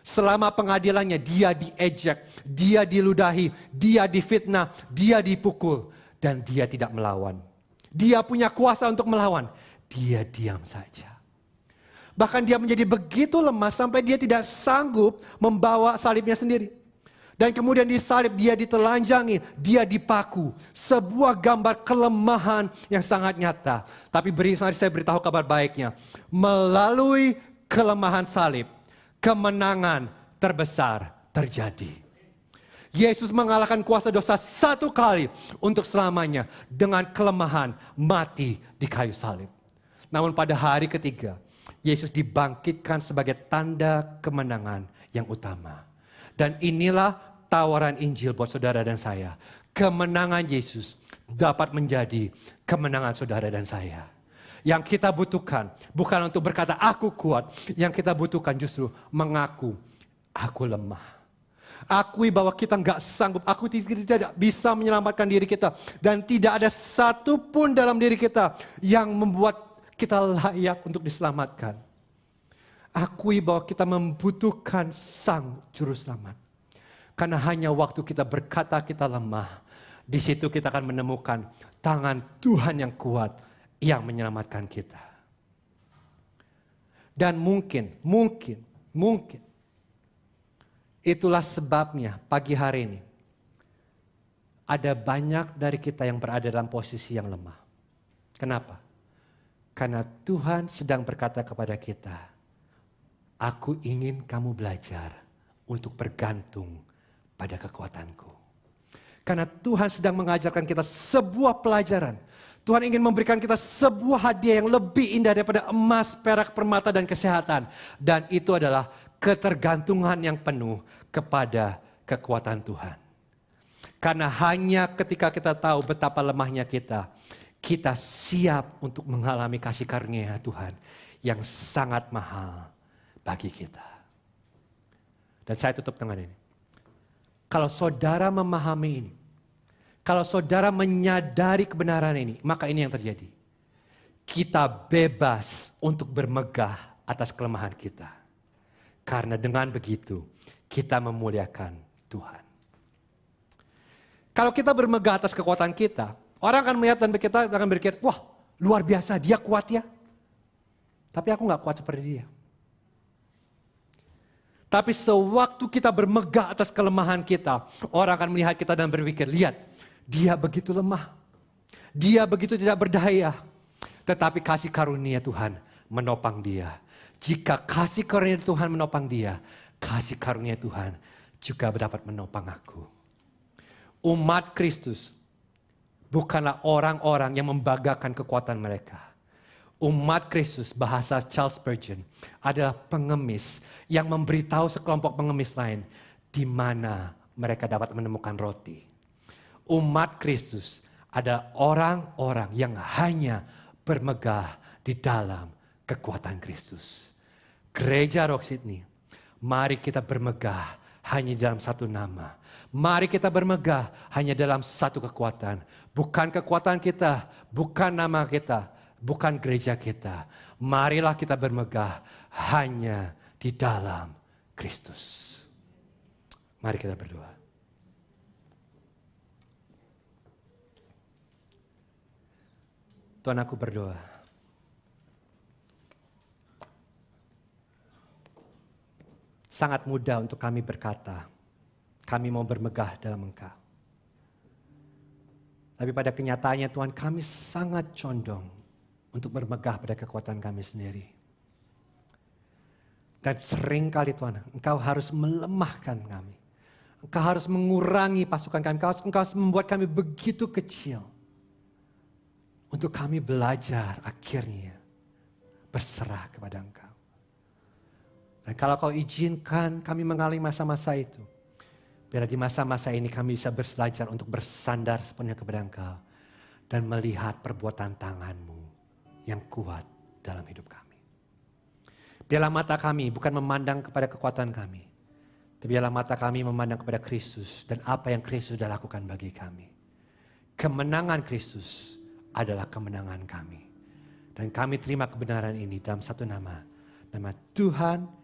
Selama pengadilannya dia diejek, dia diludahi, dia difitnah, dia dipukul. Dan dia tidak melawan. Dia punya kuasa untuk melawan. Dia diam saja. Bahkan dia menjadi begitu lemah sampai dia tidak sanggup membawa salibnya sendiri. Dan kemudian disalib, dia ditelanjangi, dia dipaku. Sebuah gambar kelemahan yang sangat nyata. Tapi mari saya beritahu kabar baiknya. Melalui kelemahan salib, kemenangan terbesar terjadi. Yesus mengalahkan kuasa dosa satu kali untuk selamanya dengan kelemahan mati di kayu salib. Namun pada hari ketiga, Yesus dibangkitkan sebagai tanda kemenangan yang utama. Dan inilah tawaran Injil buat saudara dan saya. Kemenangan Yesus dapat menjadi kemenangan saudara dan saya. Yang kita butuhkan bukan untuk berkata aku kuat. Yang kita butuhkan justru mengaku aku lemah. Akui bahwa kita nggak sanggup. Aku tidak bisa menyelamatkan diri kita. Dan tidak ada satu pun dalam diri kita yang membuat kita layak untuk diselamatkan. Akui bahwa kita membutuhkan Sang Juru Selamat. Karena hanya waktu kita berkata kita lemah, di situ kita akan menemukan tangan Tuhan yang kuat yang menyelamatkan kita. Dan mungkin itulah sebabnya pagi hari ini ada banyak dari kita yang berada dalam posisi yang lemah. Kenapa? Karena Tuhan sedang berkata kepada kita, aku ingin kamu belajar untuk bergantung pada kekuatanku. Karena Tuhan sedang mengajarkan kita sebuah pelajaran. Tuhan ingin memberikan kita sebuah hadiah yang lebih indah daripada emas, perak, permata, dan kesehatan. Dan itu adalah ketergantungan yang penuh kepada kekuatan Tuhan. Karena hanya ketika kita tahu betapa lemahnya kita siap untuk mengalami kasih karunia Tuhan yang sangat mahal bagi kita. Dan saya tutup dengan ini. Kalau saudara memahami ini, kalau saudara menyadari kebenaran ini, maka ini yang terjadi. Kita bebas untuk bermegah atas kelemahan kita. Karena dengan begitu, kita memuliakan Tuhan. Kalau kita bermegah atas kekuatan kita, orang akan melihat dan kita akan berpikir, wah luar biasa dia kuat ya. Tapi aku gak kuat seperti dia. Tapi sewaktu kita bermegah atas kelemahan kita, orang akan melihat kita dan berpikir, lihat dia begitu lemah. Dia begitu tidak berdaya. Tetapi kasih karunia Tuhan menopang dia. Jika kasih karunia Tuhan menopang dia, kasih karunia Tuhan juga dapat menopang aku. Umat Kristus bukanlah orang-orang yang membanggakan kekuatan mereka. Umat Kristus, bahasa Charles Spurgeon, adalah pengemis yang memberitahu sekelompok pengemis lain di mana mereka dapat menemukan roti. Umat Kristus adalah orang-orang yang hanya bermegah di dalam kekuatan Kristus. Gereja Rock Sydney, mari kita bermegah hanya dalam satu nama. Mari kita bermegah hanya dalam satu kekuatan. Bukan kekuatan kita, bukan nama kita, bukan gereja kita. Marilah kita bermegah hanya di dalam Kristus. Mari kita berdoa. Tuhan, aku berdoa. sangat mudah untuk kami berkata, kami mau bermegah dalam Engkau. Tapi pada kenyataannya Tuhan, kami sangat condong untuk bermegah pada kekuatan kami sendiri. Dan seringkali Tuhan, Engkau harus melemahkan kami. Engkau harus mengurangi pasukan kami. Engkau harus membuat kami begitu kecil. Untuk kami belajar akhirnya berserah kepada Engkau. Dan kalau Kau izinkan kami mengalami masa-masa itu, biar di masa-masa ini kami bisa belajar untuk bersandar sepenuhnya kepada Engkau. Dan melihat perbuatan tangan-Mu yang kuat dalam hidup kami. Biarlah mata kami bukan memandang kepada kekuatan kami. Tapi biarlah mata kami memandang kepada Kristus dan apa yang Kristus sudah lakukan bagi kami. Kemenangan Kristus adalah kemenangan kami. Dan kami terima kebenaran ini dalam satu nama. Nama Tuhan